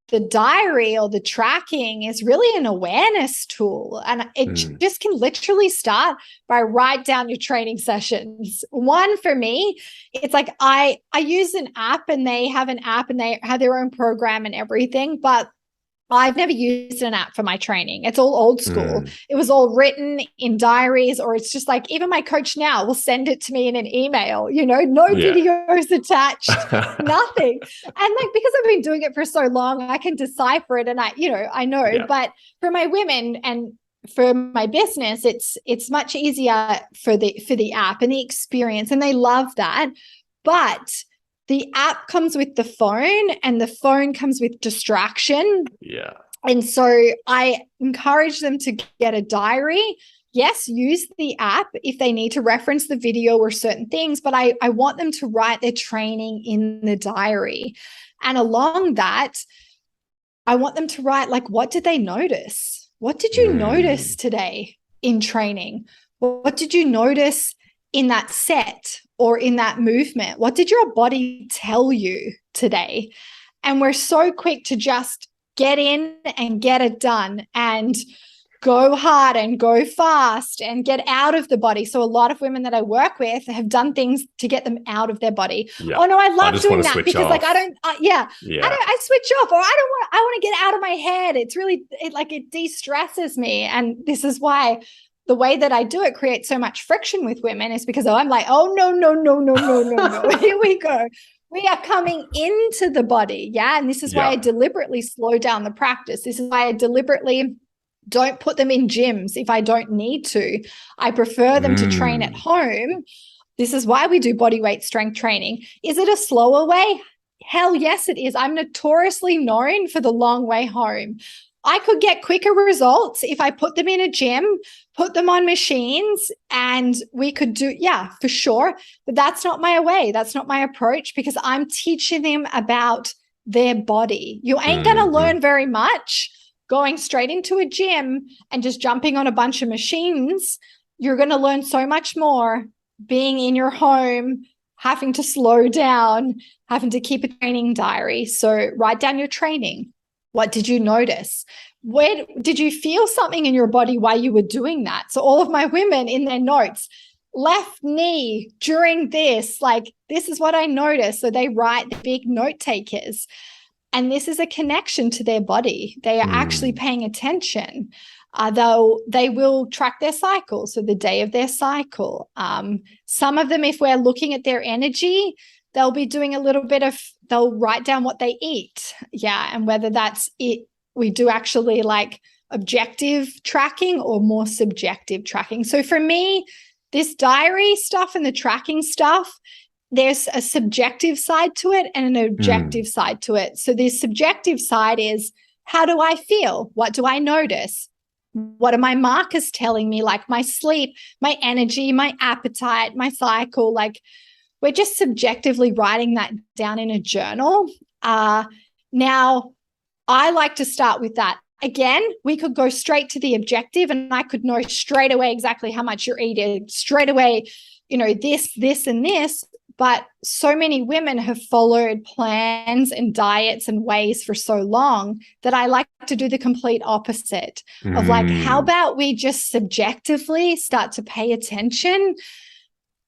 the diary or the tracking is really an awareness tool. And it just can literally start by write down your training sessions. One, for me, it's like I use an app, and they have an app and they have their own program and everything, but I've never used an app for my training. It's all old school. It was all written in diaries, or it's just like, even my coach now will send it to me in an email, no videos attached, nothing. And like, because I've been doing it for so long, I can decipher it, and I know, but for my women and for my business, it's much easier for the app and the experience, and they love that. But the app comes with the phone, and the phone comes with distraction. Yeah. And so I encourage them to get a diary. Yes, use the app if they need to reference the video or certain things, but I want them to write their training in the diary. And along that, I want them to write, like, what did they notice? What did you notice today in training? What did you notice in that set or in that movement? What did your body tell you today? And we're so quick to just get in and get it done and go hard and go fast and get out of the body. So a lot of women that I work with have done things to get them out of their body. Yeah. Oh no, I love doing that because off. Like I switch off, or I want to get out of my head. It's really it de-stresses me. And this is why the way that I do it creates so much friction with women, is because I'm like, oh, no. Here we go. We are coming into the body. Yeah. And this is why I deliberately slow down the practice. This is why I deliberately don't put them in gyms if I don't need to. I prefer them to train at home. This is why we do body weight strength training. Is it a slower way? Hell yes, it is. I'm notoriously known for the long way home. I could get quicker results if I put them in a gym, put them on machines, and we could do, for sure. But that's not my way. That's not my approach, because I'm teaching them about their body. You ain't going to learn very much going straight into a gym and just jumping on a bunch of machines. You're going to learn so much more being in your home, having to slow down, having to keep a training diary. So write down your training. What did you notice? Where did you feel something in your body while you were doing that? So all of my women in their notes, left knee during this, like, this is what I noticed. So they write, the big note takers. And this is a connection to their body. They are actually paying attention. They will track their cycle, so the day of their cycle. Some of them, if we're looking at their energy, they'll be doing they'll write down what they eat. Yeah. And whether that's it, we do actually like objective tracking or more subjective tracking. So for me, this diary stuff and the tracking stuff, there's a subjective side to it and an objective side to it. So the subjective side is, how do I feel? What do I notice? What are my markers telling me? Like my sleep, my energy, my appetite, my cycle, like we're just subjectively writing that down in a journal. Now, I like to start with that. Again, we could go straight to the objective and I could know straight away exactly how much you're eating, straight away, this, and this. But so many women have followed plans and diets and ways for so long that I like to do the complete opposite of like, how about we just subjectively start to pay attention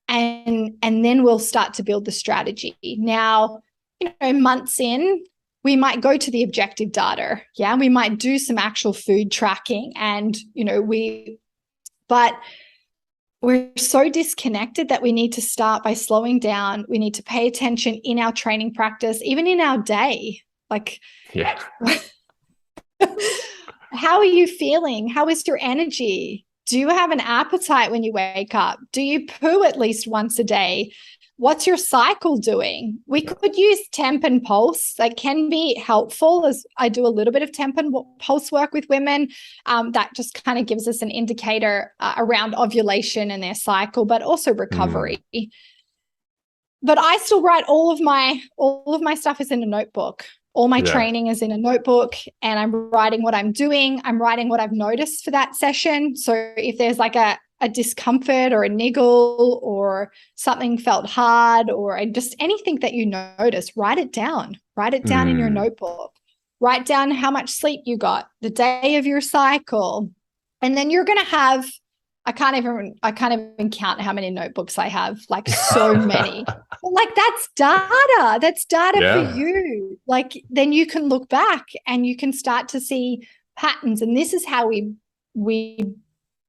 and then we'll start to build the strategy. Now, months in, we might go to the objective data. Yeah, we might do some actual food tracking and, but we're so disconnected that we need to start by slowing down. We need to pay attention in our training practice, even in our day. Like, yeah. How are you feeling? How is your energy? Do you have an appetite when you wake up? Do you poo at least once a day? What's your cycle doing? We could use temp and pulse. That can be helpful, as I do a little bit of temp and pulse work with women. That just kind of gives us an indicator around ovulation and their cycle, but also recovery. But I still write all of my stuff is in a notebook. All my training is in a notebook, and I'm writing what I'm doing. I'm writing what I've noticed for that session. So if there's like a discomfort or a niggle or something felt hard or just anything that you notice, write it down. Write it down in your notebook. Write down how much sleep you got, the day of your cycle. And then you're going to have, I can't even count how many notebooks I have, like so many. But like that's data. That's data for you. Like then you can look back and you can start to see patterns. And this is how we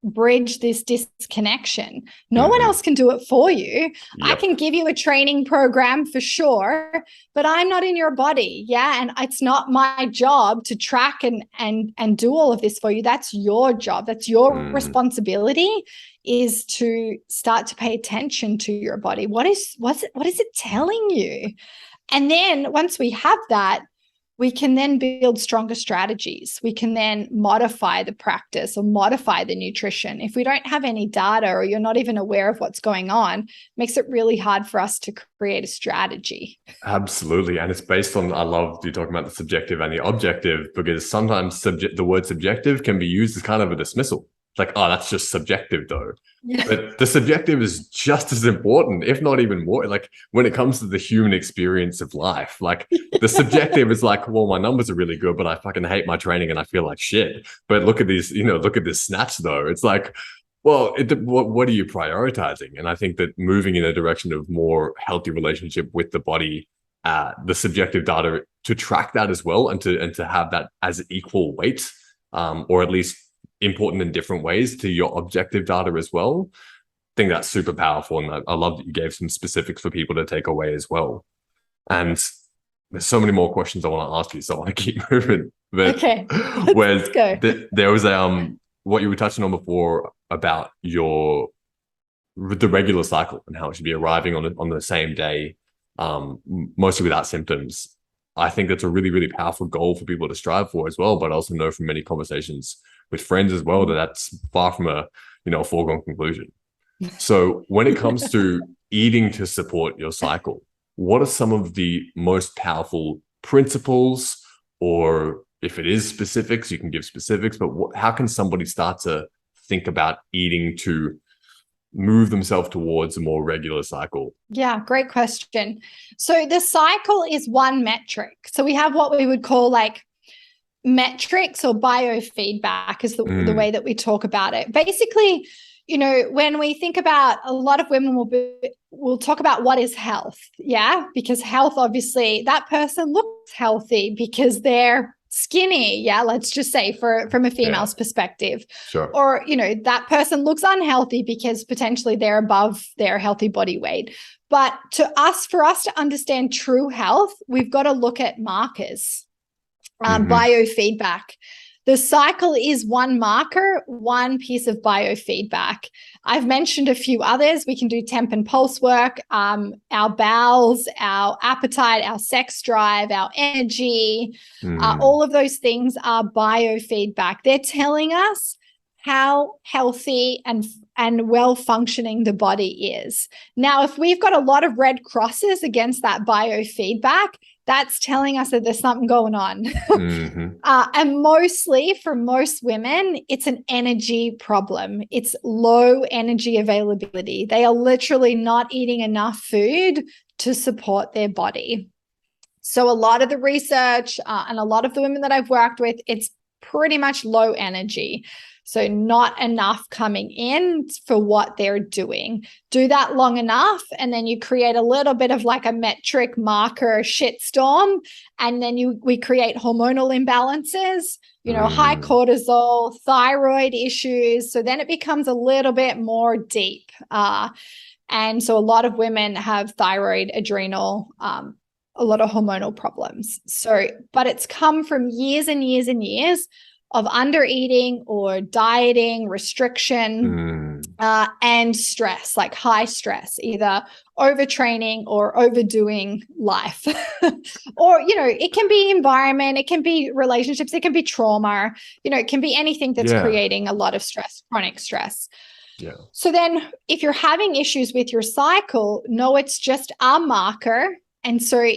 bridge this disconnection. No one else can do it for you. I can give you a training program for sure, but I'm not in your body. Yeah. And it's not my job to track and do all of this for you. That's your job. That's your responsibility, is to start to pay attention to your body. What is it telling you? And then once we have that, we can then build stronger strategies. We can then modify the practice or modify the nutrition. If we don't have any data or you're not even aware of what's going on, it makes it really hard for us to create a strategy. Absolutely. And it's based on, I love you talking about the subjective and the objective, because sometimes the word subjective can be used as kind of a dismissal. It's like, oh, that's just subjective though. Yeah. But the subjective is just as important, if not even more. Like when it comes to the human experience of life, like the subjective is like, well, my numbers are really good, but I fucking hate my training and I feel like shit. But look at these, look at this snatch though. It's like, well, what are you prioritizing? And I think that moving in a direction of more healthy relationship with the body, the subjective data, to track that as well, and to have that as equal weight, or at least important in different ways to your objective data as well. I think that's super powerful. And I love that you gave some specifics for people to take away as well. And there's so many more questions I want to ask you, so I want to keep moving. But okay, let's go. There was what you were touching on before about the regular cycle and how it should be arriving on the same day, mostly without symptoms. I think that's a really, really powerful goal for people to strive for as well. But I also know from many conversations with friends as well that that's far from a foregone conclusion. So when it comes to eating to support your cycle, what are some of the most powerful principles, or if it is specifics, you can give specifics, but how can somebody start to think about eating to move themselves towards a more regular cycle? Yeah, great question. So the cycle is one metric. So we have what we would call like metrics or biofeedback is the way that we talk about it. Basically, when we think about, a lot of women will talk about what is health. Yeah, because health, obviously, that person looks healthy because they're skinny. Yeah, let's just say from a female's perspective. Sure. Or, that person looks unhealthy because potentially they're above their healthy body weight. But for us to understand true health, we've got to look at markers. Biofeedback. The cycle is one marker, one piece of biofeedback. I've mentioned a few others. We can do temp and pulse work, our bowels, our appetite, our sex drive, our energy. All of those things are biofeedback. They're telling us how healthy and and well functioning the body is. Now, if we've got a lot of red crosses against that biofeedback, that's telling us that there's something going on. And mostly for most women, it's an energy problem. It's low energy availability. They are literally not eating enough food to support their body. So a lot of the research and a lot of the women that I've worked with, it's pretty much low energy. So not enough coming in for what they're doing. Do that long enough, and then you create a little bit of like a metric marker shitstorm, and then we create hormonal imbalances, high cortisol, thyroid issues. So then it becomes a little bit more deep. And so a lot of women have thyroid, adrenal, a lot of hormonal problems. So, but it's come from years and years and years of under eating or dieting, restriction, and stress, like high stress, either overtraining or overdoing life. Or, it can be environment, it can be relationships, it can be trauma, it can be anything that's creating a lot of stress, chronic stress. Yeah. So then if you're having issues with your cycle, no, it's just a marker. And so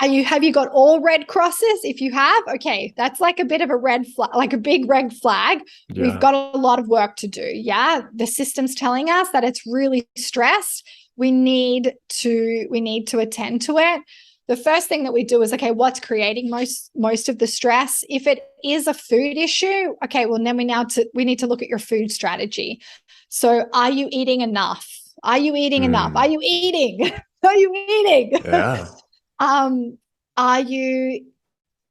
have you got all red crosses? If you have, okay, that's like a bit of a red flag, like a big red flag. Yeah. We've got a lot of work to do. Yeah. The system's telling us that it's really stressed. We need to attend to it. The first thing that we do is, okay, what's creating most of the stress? If it is a food issue, okay, well, then we need to look at your food strategy. So are you eating enough? Are you eating enough? Are you eating? Are you eating? Yeah. Are you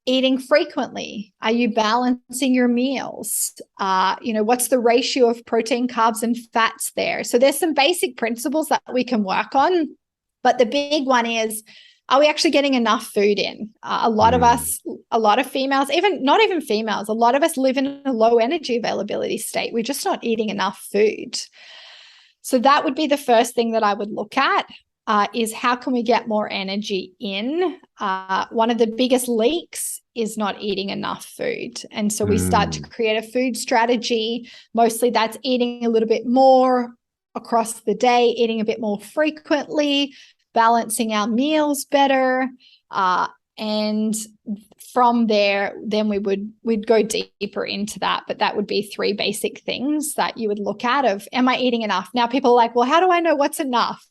eating frequently? Are you balancing your meals? What's the ratio of protein, carbs, and fats there? So there's some basic principles that we can work on, but the big one is, are we actually getting enough food in? A lot of us, a lot of females, not even females, a lot of us live in a low energy availability state. We're just not eating enough food. So that would be the first thing that I would look at. Is how can we get more energy in? One of the biggest leaks is not eating enough food. And so we start to create a food strategy. Mostly that's eating a little bit more across the day, eating a bit more frequently, balancing our meals better. And from there, then we'd go deeper into that. But that would be 3 basic things that you would look at of, am I eating enough? Now people are like, well, how do I know what's enough?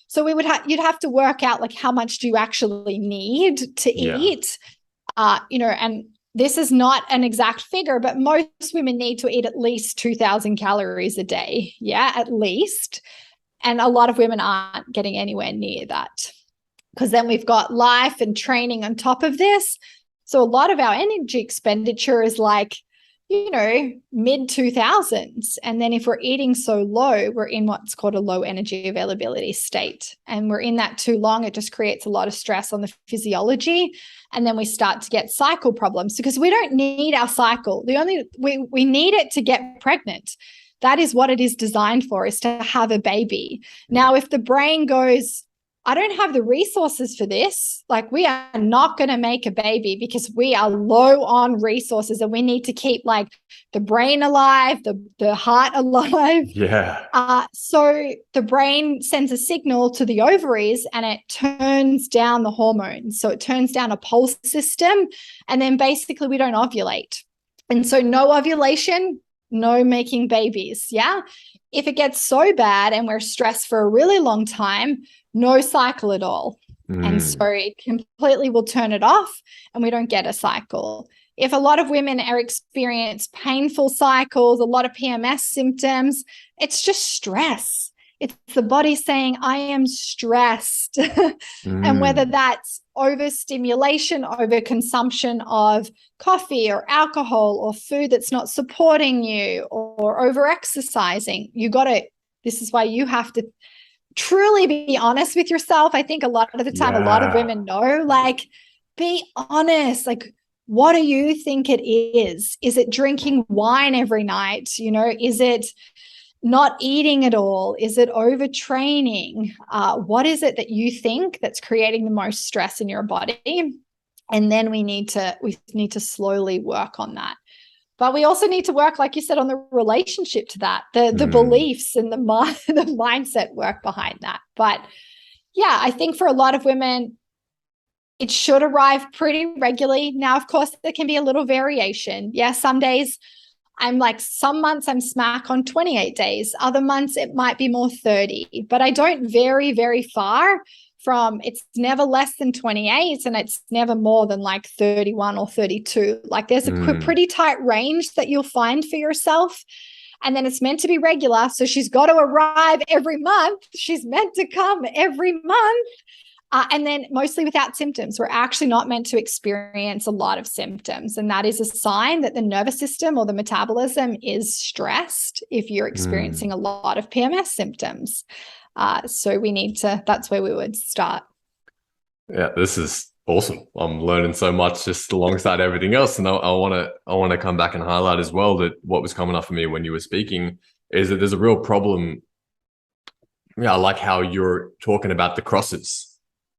So you'd have to work out like how much do you actually need to eat, and this is not an exact figure, but most women need to eat at least 2,000 calories a day. Yeah, at least. And a lot of women aren't getting anywhere near that, because then we've got life and training on top of this. So a lot of our energy expenditure is like, mid 2000s. And then if we're eating so low, we're in what's called a low energy availability state. And we're in that too long, it just creates a lot of stress on the physiology. And then we start to get cycle problems, because we don't need our cycle. We need it to get pregnant. That is what it is designed for, is to have a baby. Now, if the brain goes, I don't have the resources for this, like we are not going to make a baby because we are low on resources, and we need to keep like the brain alive, the heart alive. Yeah. So the brain sends a signal to the ovaries and it turns down the hormones. So it turns down a pulse system, and then basically we don't ovulate. And so no ovulation, no making babies. Yeah. If it gets so bad and we're stressed for a really long time, no cycle at all. And so it completely will turn it off and we don't get a cycle. If a lot of women experience painful cycles, a lot of PMS symptoms, it's just stress. It's the body saying, I am stressed. And whether that's overstimulation, overconsumption of coffee or alcohol or food that's not supporting you, or over-exercising, this is why you have to truly be honest with yourself. I think a lot of the time, a lot of women know, like, be honest. Like, what do you think it is? Is it drinking wine every night? Is it not eating at all? Is it overtraining? What is it that you think that's creating the most stress in your body? And then we need to slowly work on that. But we also need to work, like you said, on the relationship to that, the beliefs and the mindset work behind that. But yeah, I think for a lot of women, it should arrive pretty regularly. Now, of course, there can be a little variation. Yeah, some days some months I'm smack on 28 days. Other months it might be more 30, but I don't vary very far from, it's never less than 28 and it's never more than like 31 or 32. Like there's a pretty tight range that you'll find for yourself. And then it's meant to be regular. So she's got to arrive every month. She's meant to come every month. And then mostly without symptoms. We're actually not meant to experience a lot of symptoms. And that is a sign that the nervous system or the metabolism is stressed if you're experiencing a lot of PMS symptoms. So we need to, that's where we would start. Yeah, this is awesome. I'm learning so much just alongside everything else. And I want to come back and highlight as well that what was coming up for me when you were speaking is that there's a real problem. Yeah, I like how you're talking about the crosses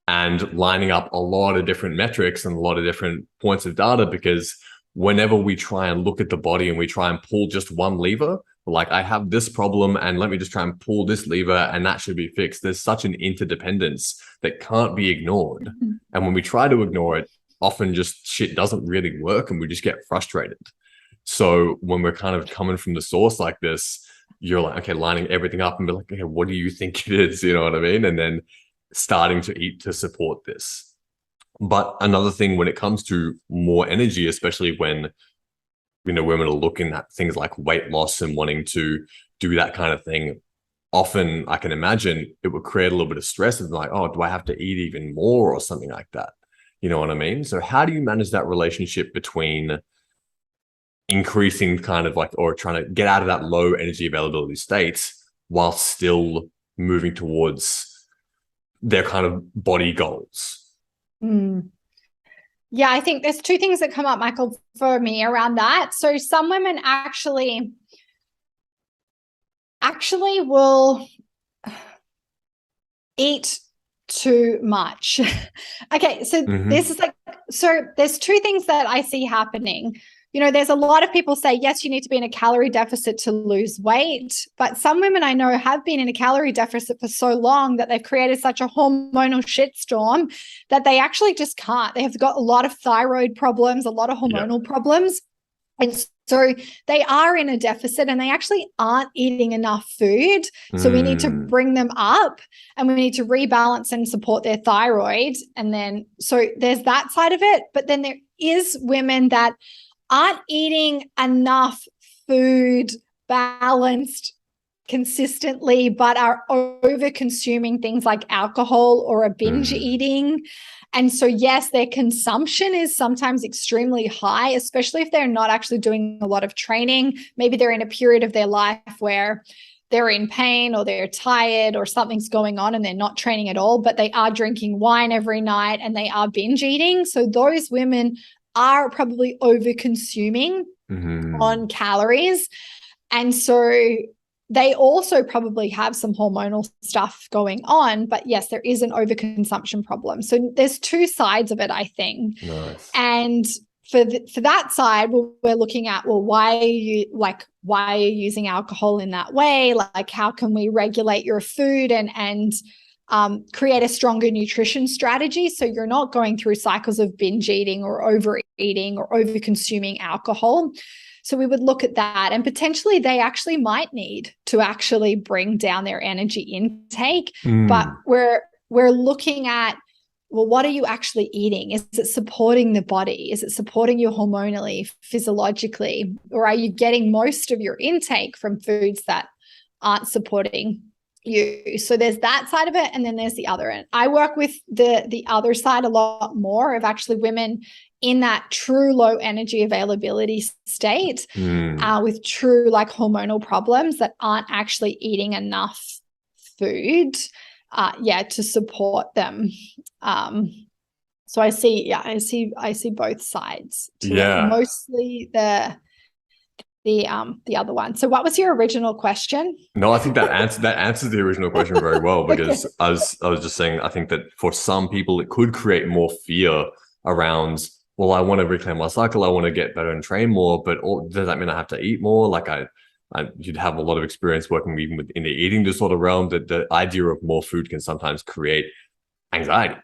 and lining up a lot of different metrics and a lot of different points of data, because whenever we try and look at the body and we try and pull just one lever, like I have this problem and let me just try and pull this lever and that should be fixed. There's such an interdependence that can't be ignored. And when we try to ignore it, often just shit doesn't really work and we just get frustrated. So when we're kind of coming from the source like this, you're like, okay, lining everything up and be like, okay, what do you think it is? You know what I mean? And then starting to eat to support this. But another thing when it comes to more energy, especially when, you know, women are looking at things like weight loss and wanting to do that kind of thing, often I can imagine it would create a little bit of stress of like, oh, do I have to eat even more or something like that? You know what I mean? So how do you manage that relationship between increasing kind of like, or trying to get out of that low energy availability state while still moving towards their kind of body goals? Yeah, I think there's two things that come up, Michael, for me around that. So some women actually will eat too much. Okay, so this is like, so there's two things that I see happening. You know, there's a lot of people say, yes, you need to be in a calorie deficit to lose weight. But some women I know have been in a calorie deficit for so long that they've created such a hormonal shitstorm that they actually just can't. They have got a lot of thyroid problems, a lot of hormonal problems. And so they are in a deficit and they actually aren't eating enough food. So we need to bring them up and we need to rebalance and support their thyroid. And then, so there's that side of it. But then there is women that aren't eating enough food balanced consistently, but are over consuming things like alcohol or a binge eating. And so, yes, their consumption is sometimes extremely high, especially if they're not actually doing a lot of training. Maybe they're in a period of their life where they're in pain or they're tired or something's going on and they're not training at all, but they are drinking wine every night and they are binge eating. So those women are probably over consuming on calories. And so they also probably have some hormonal stuff going on, but yes, there is an overconsumption problem. So there's two sides of it, I think. Nice. And for that side, we're looking at, well, why are you using alcohol in that way? Like, how can we regulate your food and create a stronger nutrition strategy so you're not going through cycles of binge eating or overeating or over consuming alcohol. So we would look at that, and potentially they actually might need to actually bring down their energy intake. But we're looking at, well, what are you actually eating? Is it supporting the body? Is it supporting you hormonally, physiologically? Or are you getting most of your intake from foods that aren't supporting you? So there's that side of it, and then there's the other end. I work with the other side a lot more, of actually women in that true low energy availability state with true like hormonal problems that aren't actually eating enough food to support them. So I see both sides to it. Mostly the other one. So what was your original question? No, I think that answers the original question very well, because I was just saying, I think that for some people it could create more fear around well, I want to reclaim my cycle. I want to get better and train more, but does that mean I have to eat more? Like you'd have a lot of experience working even in the eating disorder realm, that the idea of more food can sometimes create anxiety.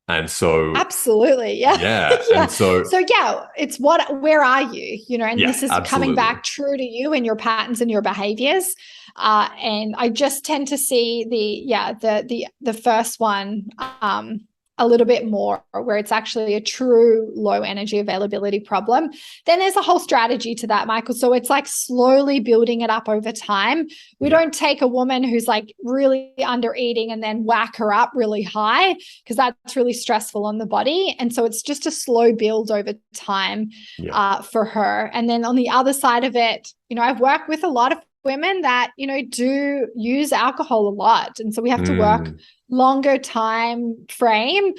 And so, Absolutely. Yeah. yeah. Yeah. And so, Yeah, it's where are you? And yeah, this is coming absolutely. back true to you and your patterns and your behaviors. And I just tend to see the first one a little bit more, where it's actually a true low energy availability problem. Then there's a whole strategy to that, Michael. So it's like slowly building it up over time. We don't take a woman who's like really under eating and then whack her up really high, because that's really stressful on the body. And so it's just a slow build over time for her. And then on the other side of it, I've worked with a lot of women that, do use alcohol a lot. And so we have to work longer time frame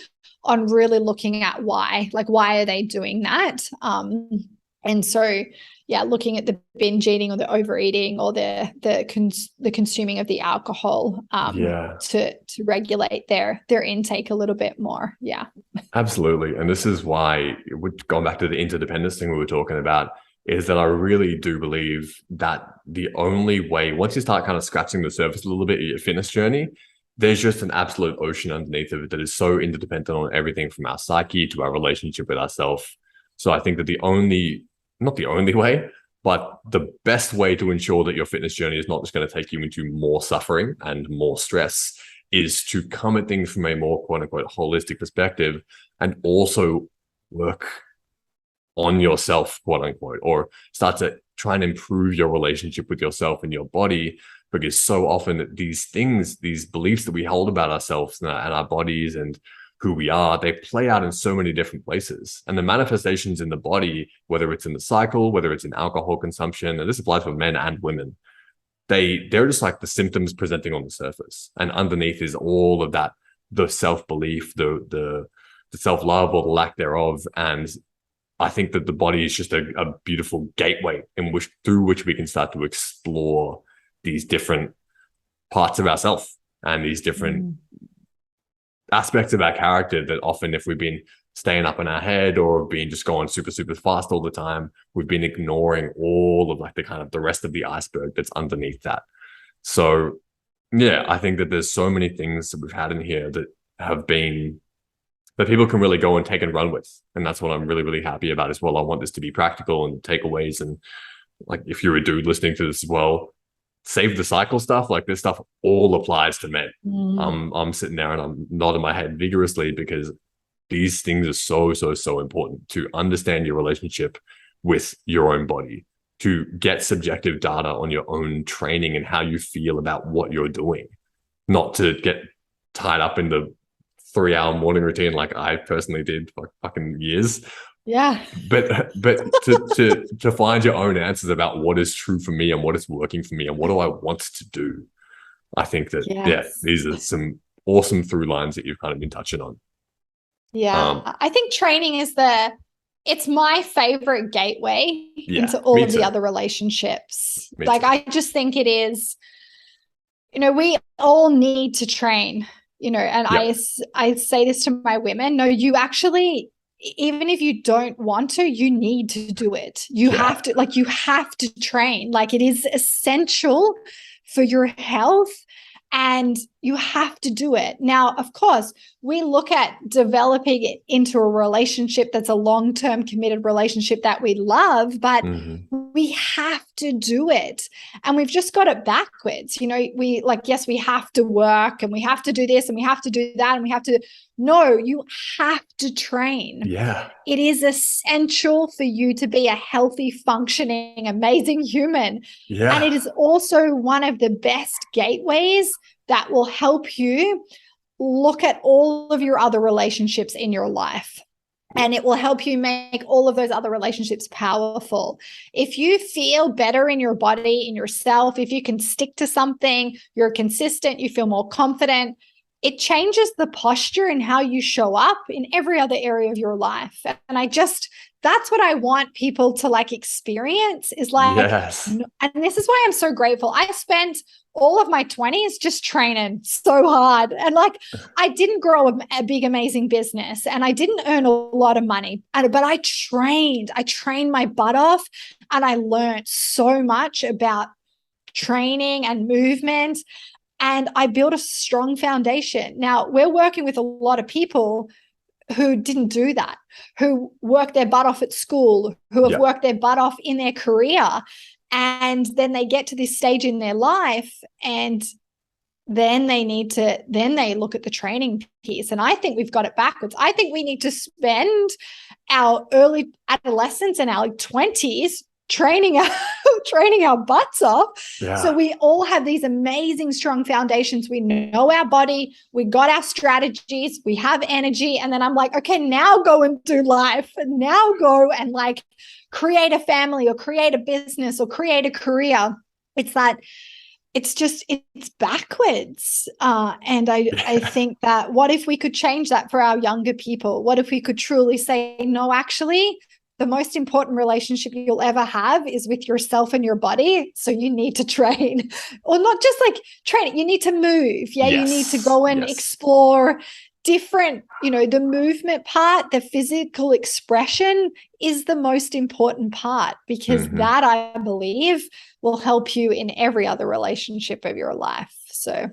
on really looking at why are they doing that? And so, looking at the binge eating or the overeating or the consuming of the alcohol to regulate their intake a little bit more. Yeah. Absolutely. And this is why, going back to the interdependence thing we were talking about, is that I really do believe that the only way, once you start kind of scratching the surface a little bit of your fitness journey, there's just an absolute ocean underneath of it that is so interdependent on everything from our psyche to our relationship with ourselves. So I think that not the only way, but the best way to ensure that your fitness journey is not just going to take you into more suffering and more stress is to come at things from a more quote unquote holistic perspective, and also work on yourself, quote unquote, or start to try and improve your relationship with yourself and your body. Because so often these things, these beliefs that we hold about ourselves and our bodies and who we are, they play out in so many different places. And the manifestations in the body, whether it's in the cycle, whether it's in alcohol consumption, and this applies for men and women, they're just like the symptoms presenting on the surface. And underneath is all of that, the self-belief, the self-love or the lack thereof. And I think that the body is just a beautiful gateway through which we can start to explore these different parts of ourselves and these different aspects of our character that often, if we've been staying up in our head or been just going super, super fast all the time, we've been ignoring all of like the kind of the rest of the iceberg that's underneath that. So yeah, I think that there's so many things that we've had in here that have been that people can really go and take and run with. And that's what I'm really, really happy about as well. I want this to be practical and takeaways. And like, if you're a dude listening to this as well, save the cycle stuff. Like, this stuff all applies to men. I'm sitting there and I'm nodding my head vigorously, because these things are so, so, so important to understand your relationship with your own body, to get subjective data on your own training and how you feel about what you're doing, not to get tied up in the 3-hour morning routine like I personally did for fucking years. Yeah. But to find your own answers about what is true for me and what is working for me and what do I want to do. I think that these are some awesome through lines that you've kind of been touching on. Yeah. I think training is it's my favorite gateway into all of the other relationships. I just think it is, we all need to train. And I say this to my women, no, you actually, even if you don't want to, you need to do it. You have to train. Like, it is essential for your health, and you have to do it. Now, of course, we look at developing it into a relationship that's a long-term committed relationship that we love, but we have to do it. And we've just got it backwards. Yes, we have to work and we have to do this and we have to do that and we have to, no, you have to train. Yeah. It is essential for you to be a healthy, functioning, amazing human. Yeah. And it is also one of the best gateways that will help you look at all of your other relationships in your life. And it will help you make all of those other relationships powerful. If you feel better in your body, in yourself, if you can stick to something, you're consistent, you feel more confident, it changes the posture and how you show up in every other area of your life. And that's what I want people to experience is and this is why I'm so grateful. I spent all of my 20s just training so hard. And like, I didn't grow a big, amazing business and I didn't earn a lot of money, but I trained my butt off, and I learned so much about training and movement, and I built a strong foundation. Now we're working with a lot of people who didn't do that, who worked their butt off at school, who have worked their butt off in their career. And then they get to this stage in their life, and then they look at the training piece. And I think we've got it backwards. I think we need to spend our early adolescence and our 20s training our butts off. So we all have these amazing, strong foundations. We know our body, we got our strategies, we have energy. And then I'm like, okay, now go and do life, and now go and like create a family or create a business or create a career. It's backwards. And I think that what if we could change that for our younger people? What if we could truly say, no, actually, the most important relationship you'll ever have is with yourself and your body. So you need to train, or not just like train, you need to move. Yeah. You need to go and explore different, the movement part, the physical expression is the most important part, because that, I believe, will help you in every other relationship of your life. So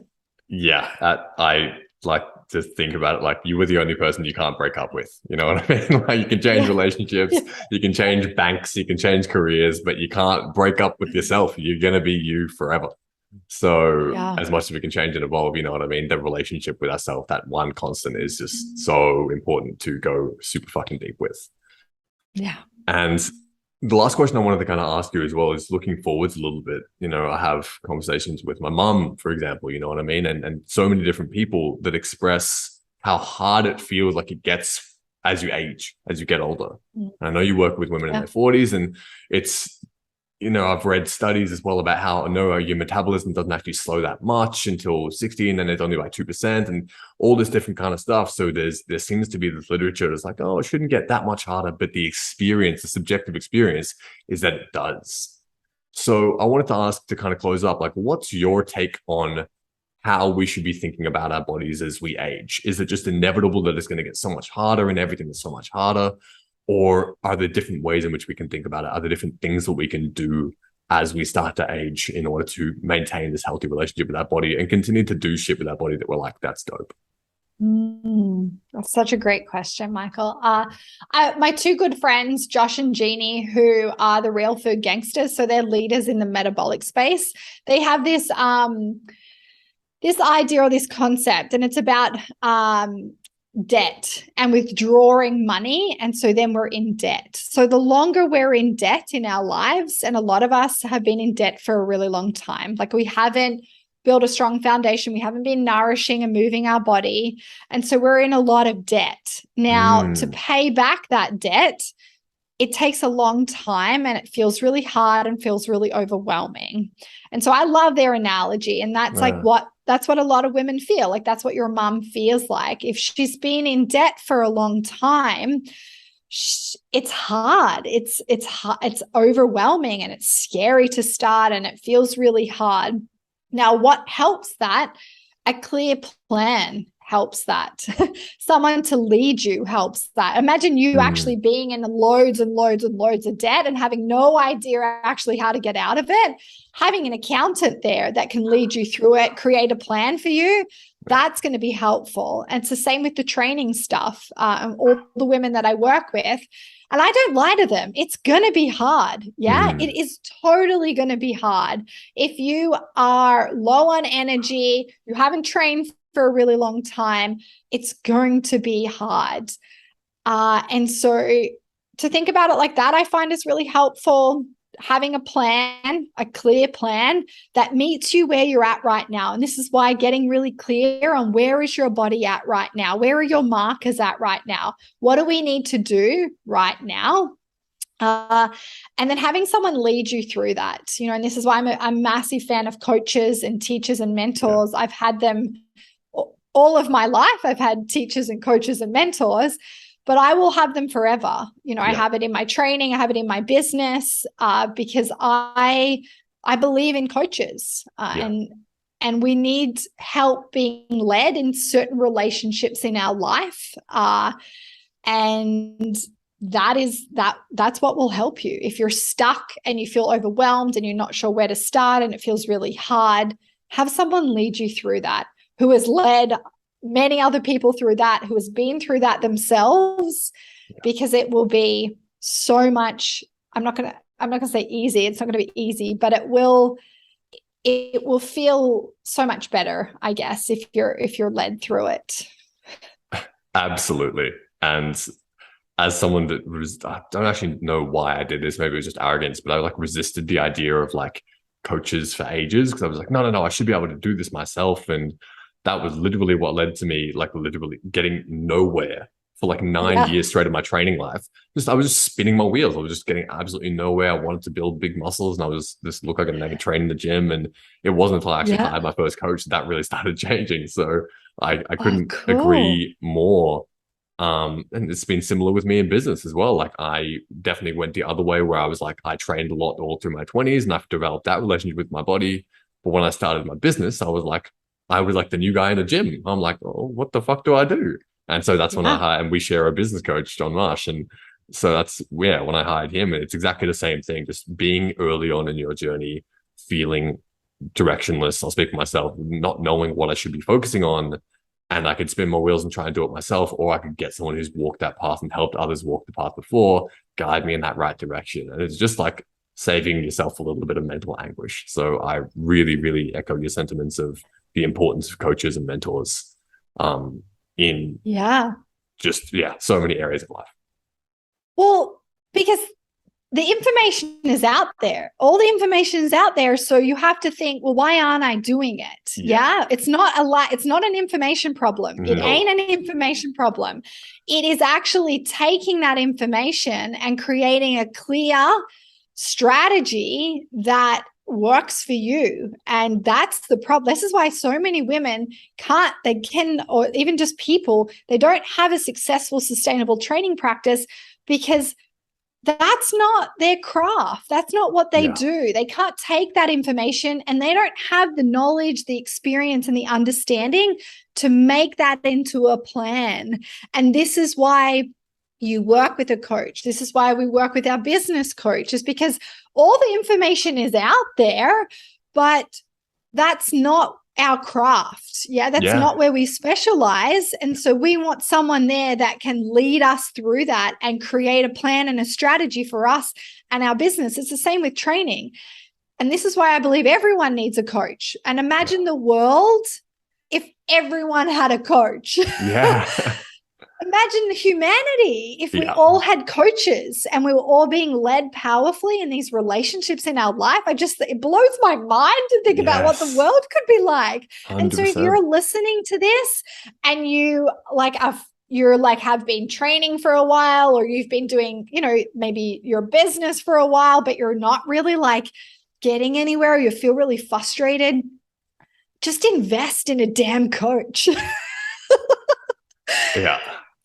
I like to think about it like you were the only person you can't break up with. You know what I mean? Like, you can change relationships, you can change banks, you can change careers, but you can't break up with yourself. You're going to be you forever. So as much as we can change and evolve, you know what I mean? The relationship with ourselves, that one constant, is just so important to go super fucking deep with. Yeah. And the last question I wanted to kind of ask you as well is looking forwards a little bit. I have conversations with my mum, for example, you know what I mean? And so many different people that express how hard it feels like it gets as you age, as you get older. And I know you work with women in their 40s, and it's, I've read studies as well about how, your metabolism doesn't actually slow that much until 60, and then it's only like 2%, and all this different kind of stuff. So there seems to be this literature that's like, oh, it shouldn't get that much harder. But the subjective experience is that it does. So I wanted to ask, to kind of close up, like, what's your take on how we should be thinking about our bodies as we age? Is it just inevitable that it's going to get so much harder and everything is so much harder? Or are there different ways in which we can think about it? Are there different things that we can do as we start to age in order to maintain this healthy relationship with our body and continue to do shit with our body that we're like, that's dope? That's such a great question, Michael. My two good friends, Josh and Jeannie, who are the real food gangsters, so they're leaders in the metabolic space. They have this idea or this concept, and it's about debt and withdrawing money. And so then we're in debt. So the longer we're in debt in our lives, and a lot of us have been in debt for a really long time, like we haven't built a strong foundation, we haven't been nourishing and moving our body. And so we're in a lot of debt. Now, to pay back that debt, it takes a long time, and it feels really hard and feels really overwhelming. And so I love their analogy. And that's that's what a lot of women feel like. That's what your mom feels like. If she's been in debt for a long time, it's hard. It's hard. It's overwhelming, and it's scary to start, and it feels really hard. Now, what helps that? A clear plan helps that. Someone to lead you helps that. Imagine you actually being in loads and loads and loads of debt and having no idea actually how to get out of it. Having an accountant there that can lead you through it, create a plan for you, that's going to be helpful. And it's the same with the training stuff. All the women that I work with, and I don't lie to them, it's going to be hard. Yeah, it is totally going to be hard. If you are low on energy, you haven't trained for a really long time, it's going to be hard. And so to think about it like that, I find is really helpful. Having a plan, a clear plan that meets you where you're at right now. And this is why getting really clear on where is your body at right now? Where are your markers at right now? What do we need to do right now? And then having someone lead you through that, and this is why I'm a massive fan of coaches and teachers and mentors. I've had them all of my life. I've had teachers and coaches and mentors, but I will have them forever. I have it in my training, I have it in my business, because I believe in coaches. And and we need help being led in certain relationships in our life. And that's what will help you. If you're stuck and you feel overwhelmed and you're not sure where to start and it feels really hard, have someone lead you through that, who has led many other people through that, who has been through that themselves, because it will be so much. I'm not going to say easy. It's not going to be easy, but it will feel so much better, I guess, if you're led through it. Absolutely. And as someone that I don't actually know why I did this, maybe it was just arrogance, but I like resisted the idea of like coaches for ages, because I was like, no, I should be able to do this myself. And that was literally what led to me like literally getting nowhere for like 9 years straight of my training life. I was just spinning my wheels. I was just getting absolutely nowhere. I wanted to build big muscles, and I was just look like I never trained in the gym. And it wasn't until I actually hired my first coach that really started changing. So I couldn't agree more. And it's been similar with me in business as well. Like I definitely went the other way, where I was like, I trained a lot all through my 20s and I've developed that relationship with my body. But when I started my business, I was like the new guy in the gym. I'm like, oh, what the fuck do I do? And so that's when I hired, and we share a business coach, John Marsh. And so that's when I hired him, and it's exactly the same thing. Just being early on in your journey, feeling directionless. I'll speak for myself, not knowing what I should be focusing on. And I could spin my wheels and try and do it myself, or I could get someone who's walked that path and helped others walk the path before, guide me in that right direction. And it's just like saving yourself a little bit of mental anguish. So I really, really echo your sentiments of the importance of coaches and mentors in so many areas of life. Well, because the information is out there. All the information is out there. So you have to think, well, why aren't I doing it? Yeah. It's not it's not an information problem. It ain't an information problem. It is actually taking that information and creating a clear strategy that works for you. And that's the problem. This is why so many women or even just people, they don't have a successful, sustainable training practice, because that's not their craft. That's not what they do. They can't take that information, and they don't have the knowledge, the experience, and the understanding to make that into a plan. And this is why you work with a coach. This is why we work with our business coach, is because all the information is out there, but that's not our craft. That's not where we specialize. And so we want someone there that can lead us through that and create a plan and a strategy for us and our business. It's the same with training. And this is why I believe everyone needs a coach. And imagine the world if everyone had a coach. Imagine humanity if we all had coaches and we were all being led powerfully in these relationships in our life. It blows my mind to think about what the world could be like. 100%. And so if you're listening to this and you have been training for a while, or you've been doing, maybe your business for a while, but you're not really like getting anywhere, or you feel really frustrated, just invest in a damn coach.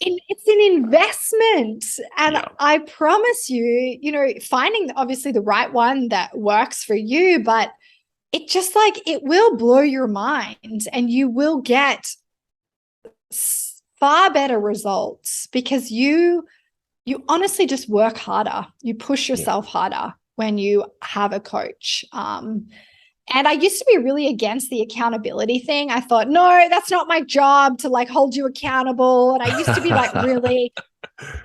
It's an investment. And I promise you, finding obviously the right one that works for you, but it will blow your mind, and you will get far better results, because you honestly just work harder. You push yourself harder when you have a coach. And I used to be really against the accountability thing. I thought, no, that's not my job to like hold you accountable. And I used to be like, really,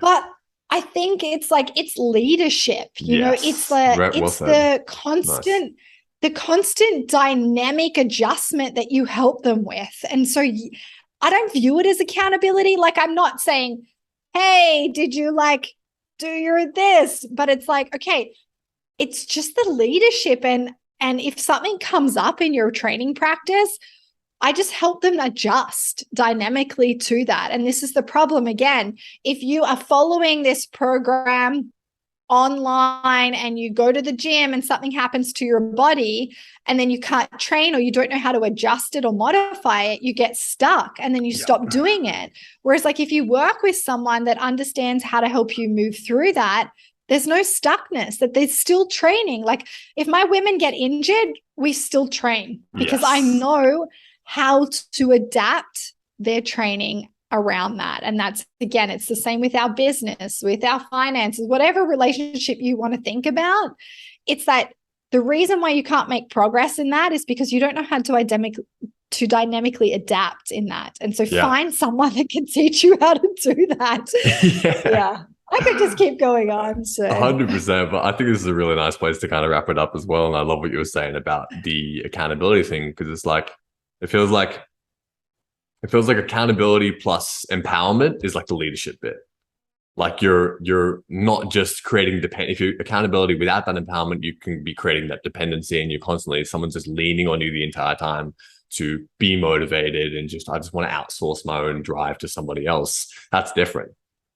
but I think it's leadership, it's the constant dynamic adjustment that you help them with. And so I don't view it as accountability. Like, I'm not saying, hey, did you do your this? But it's like, okay, it's just the leadership. And if something comes up in your training practice, I just help them adjust dynamically to that. And this is the problem again. If you are following this program online and you go to the gym and something happens to your body and then you can't train, or you don't know how to adjust it or modify it, you get stuck and then you stop doing it. Whereas if you work with someone that understands how to help you move through that, there's no stuckness, that there's still training. Like if my women get injured, we still train because I know how to adapt their training around that. And that's, again, it's the same with our business, with our finances, whatever relationship you want to think about. It's that the reason why you can't make progress in that is because you don't know how to dynamically adapt in that. And so find someone that can teach you how to do that. Yeah. I could just keep going on. So 100%, but I think this is a really nice place to kind of wrap it up as well. And I love what you were saying about the accountability thing, because it's like, it feels like accountability plus empowerment is like the leadership bit. Like you're not just creating if you accountability without that empowerment, you can be creating that dependency, and you're constantly, someone's just leaning on you the entire time to be motivated and I just want to outsource my own drive to somebody else. That's different.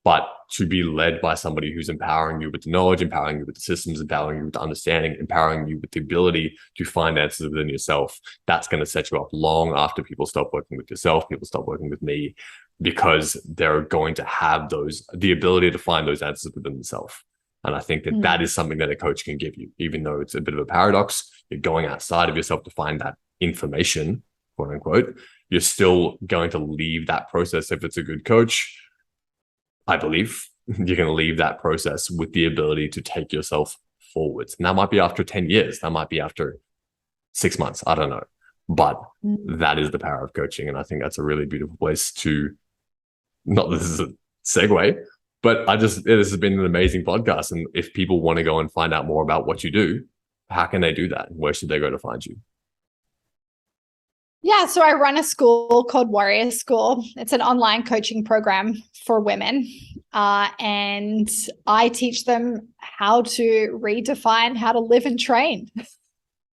But to be led by somebody who's empowering you with the knowledge, empowering you with the systems, empowering you with the understanding, empowering you with the ability to find answers within yourself, that's going to set you up long after people stop working with yourself, people stop working with me, because they're going to have the ability to find those answers within themselves. And I think that is something that a coach can give you, even though it's a bit of a paradox. You're going outside of yourself to find that information, quote unquote. You're still going to leave that process. If it's a good coach, I believe you're going to leave that process with the ability to take yourself forwards. And that might be after 10 years. That might be after 6 months. I don't know. But that is the power of coaching. And I think that's a really beautiful place to, not that this is a segue, but this has been an amazing podcast. And if people want to go and find out more about what you do, how can they do that? Where should they go to find you? Yeah, so I run a school called Warrior School. It's an online coaching program for women. And I teach them how to redefine how to live and train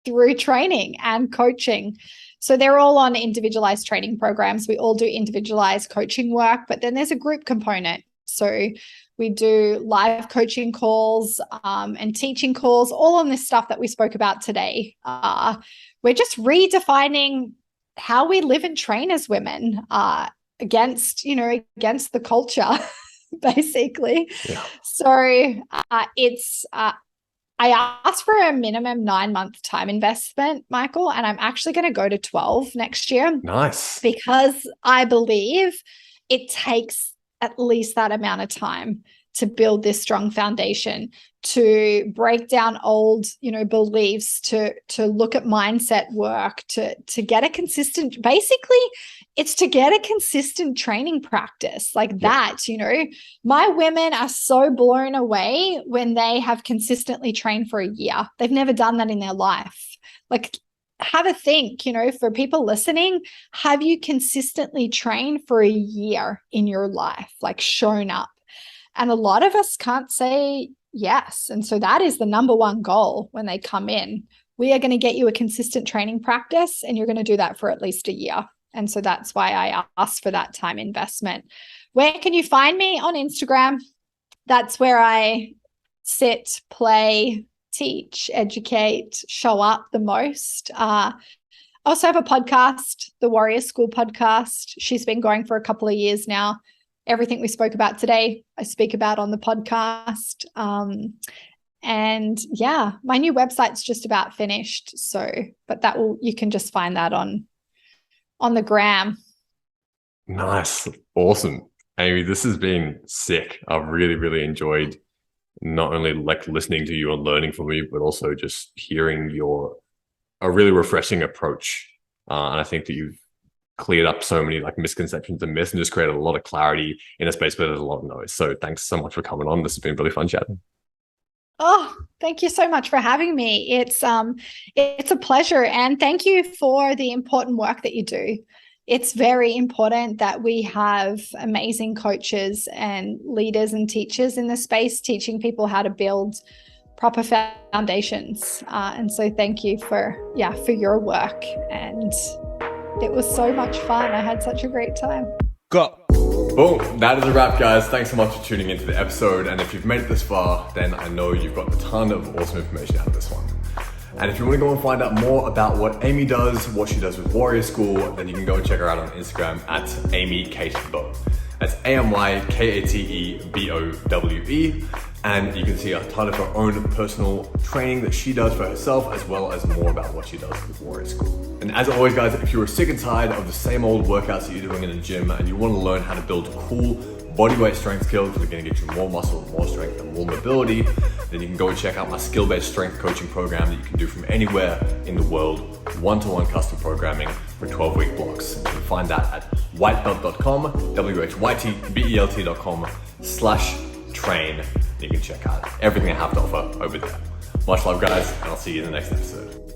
through training and coaching. So they're all on individualized training programs. We all do individualized coaching work, but then there's a group component. So we do live coaching calls and teaching calls, all on this stuff that we spoke about today. We're just redefining how we live and train as women against the culture, basically. Yeah. So I asked for a minimum 9-month time investment, Michael, and I'm actually going to go to 12 next year. Nice. Because I believe it takes at least that amount of time to build this strong foundation, to break down old, beliefs, to look at mindset work, to get a consistent, basically it's to get a consistent training practice like that. My women are so blown away when they have consistently trained for a year. They've never done that in their life. Like, have a think, for people listening, have you consistently trained for a year in your life, like shown up? And a lot of us can't say yes. And so that is the number one goal when they come in. We are going to get you a consistent training practice, and you're going to do that for at least a year. And so that's why I asked for that time investment. Where can you find me? On Instagram. That's where I sit, play, teach, educate, show up the most. I also have a podcast, the Warrior School podcast. She's been going for a couple of years now. Everything we spoke about today, I speak about on the podcast. And yeah, my new website's just about finished. So, but you can just find that on the gram. Nice. Awesome. Amy, this has been sick. I've really, really enjoyed not only like listening to you and learning from you, but also just hearing a really refreshing approach. And I think that you've cleared up so many like misconceptions and myths and just created a lot of clarity in a space where there's a lot of noise. So thanks so much for coming on. This has been really fun chatting. Oh, thank you so much for having me. It's a pleasure. And thank you for the important work that you do. It's very important that we have amazing coaches and leaders and teachers in the space teaching people how to build proper foundations. And so thank you for your work. And it was so much fun. I had such a great time. Go. Boom. That is a wrap, guys. Thanks so much for tuning into the episode. And if you've made it this far, then I know you've got a ton of awesome information out of this one. And if you want to go and find out more about what Amy does, what she does with Warrior School, then you can go and check her out on Instagram at AmyKateBowe. That's AmyKateBowe. And you can see a ton of her own personal training that she does for herself, as well as more about what she does with Warrior School. And as always, guys, if you're sick and tired of the same old workouts that you're doing in the gym and you want to learn how to build cool bodyweight strength skills that are going to get you more muscle, more strength, and more mobility, then you can go and check out my skill-based strength coaching program that you can do from anywhere in the world, one-to-one custom programming for 12-week blocks. You can find that at whitebelt.com, whitebelt.com/train. You can check out everything I have to offer over there. Much love, guys, and I'll see you in the next episode.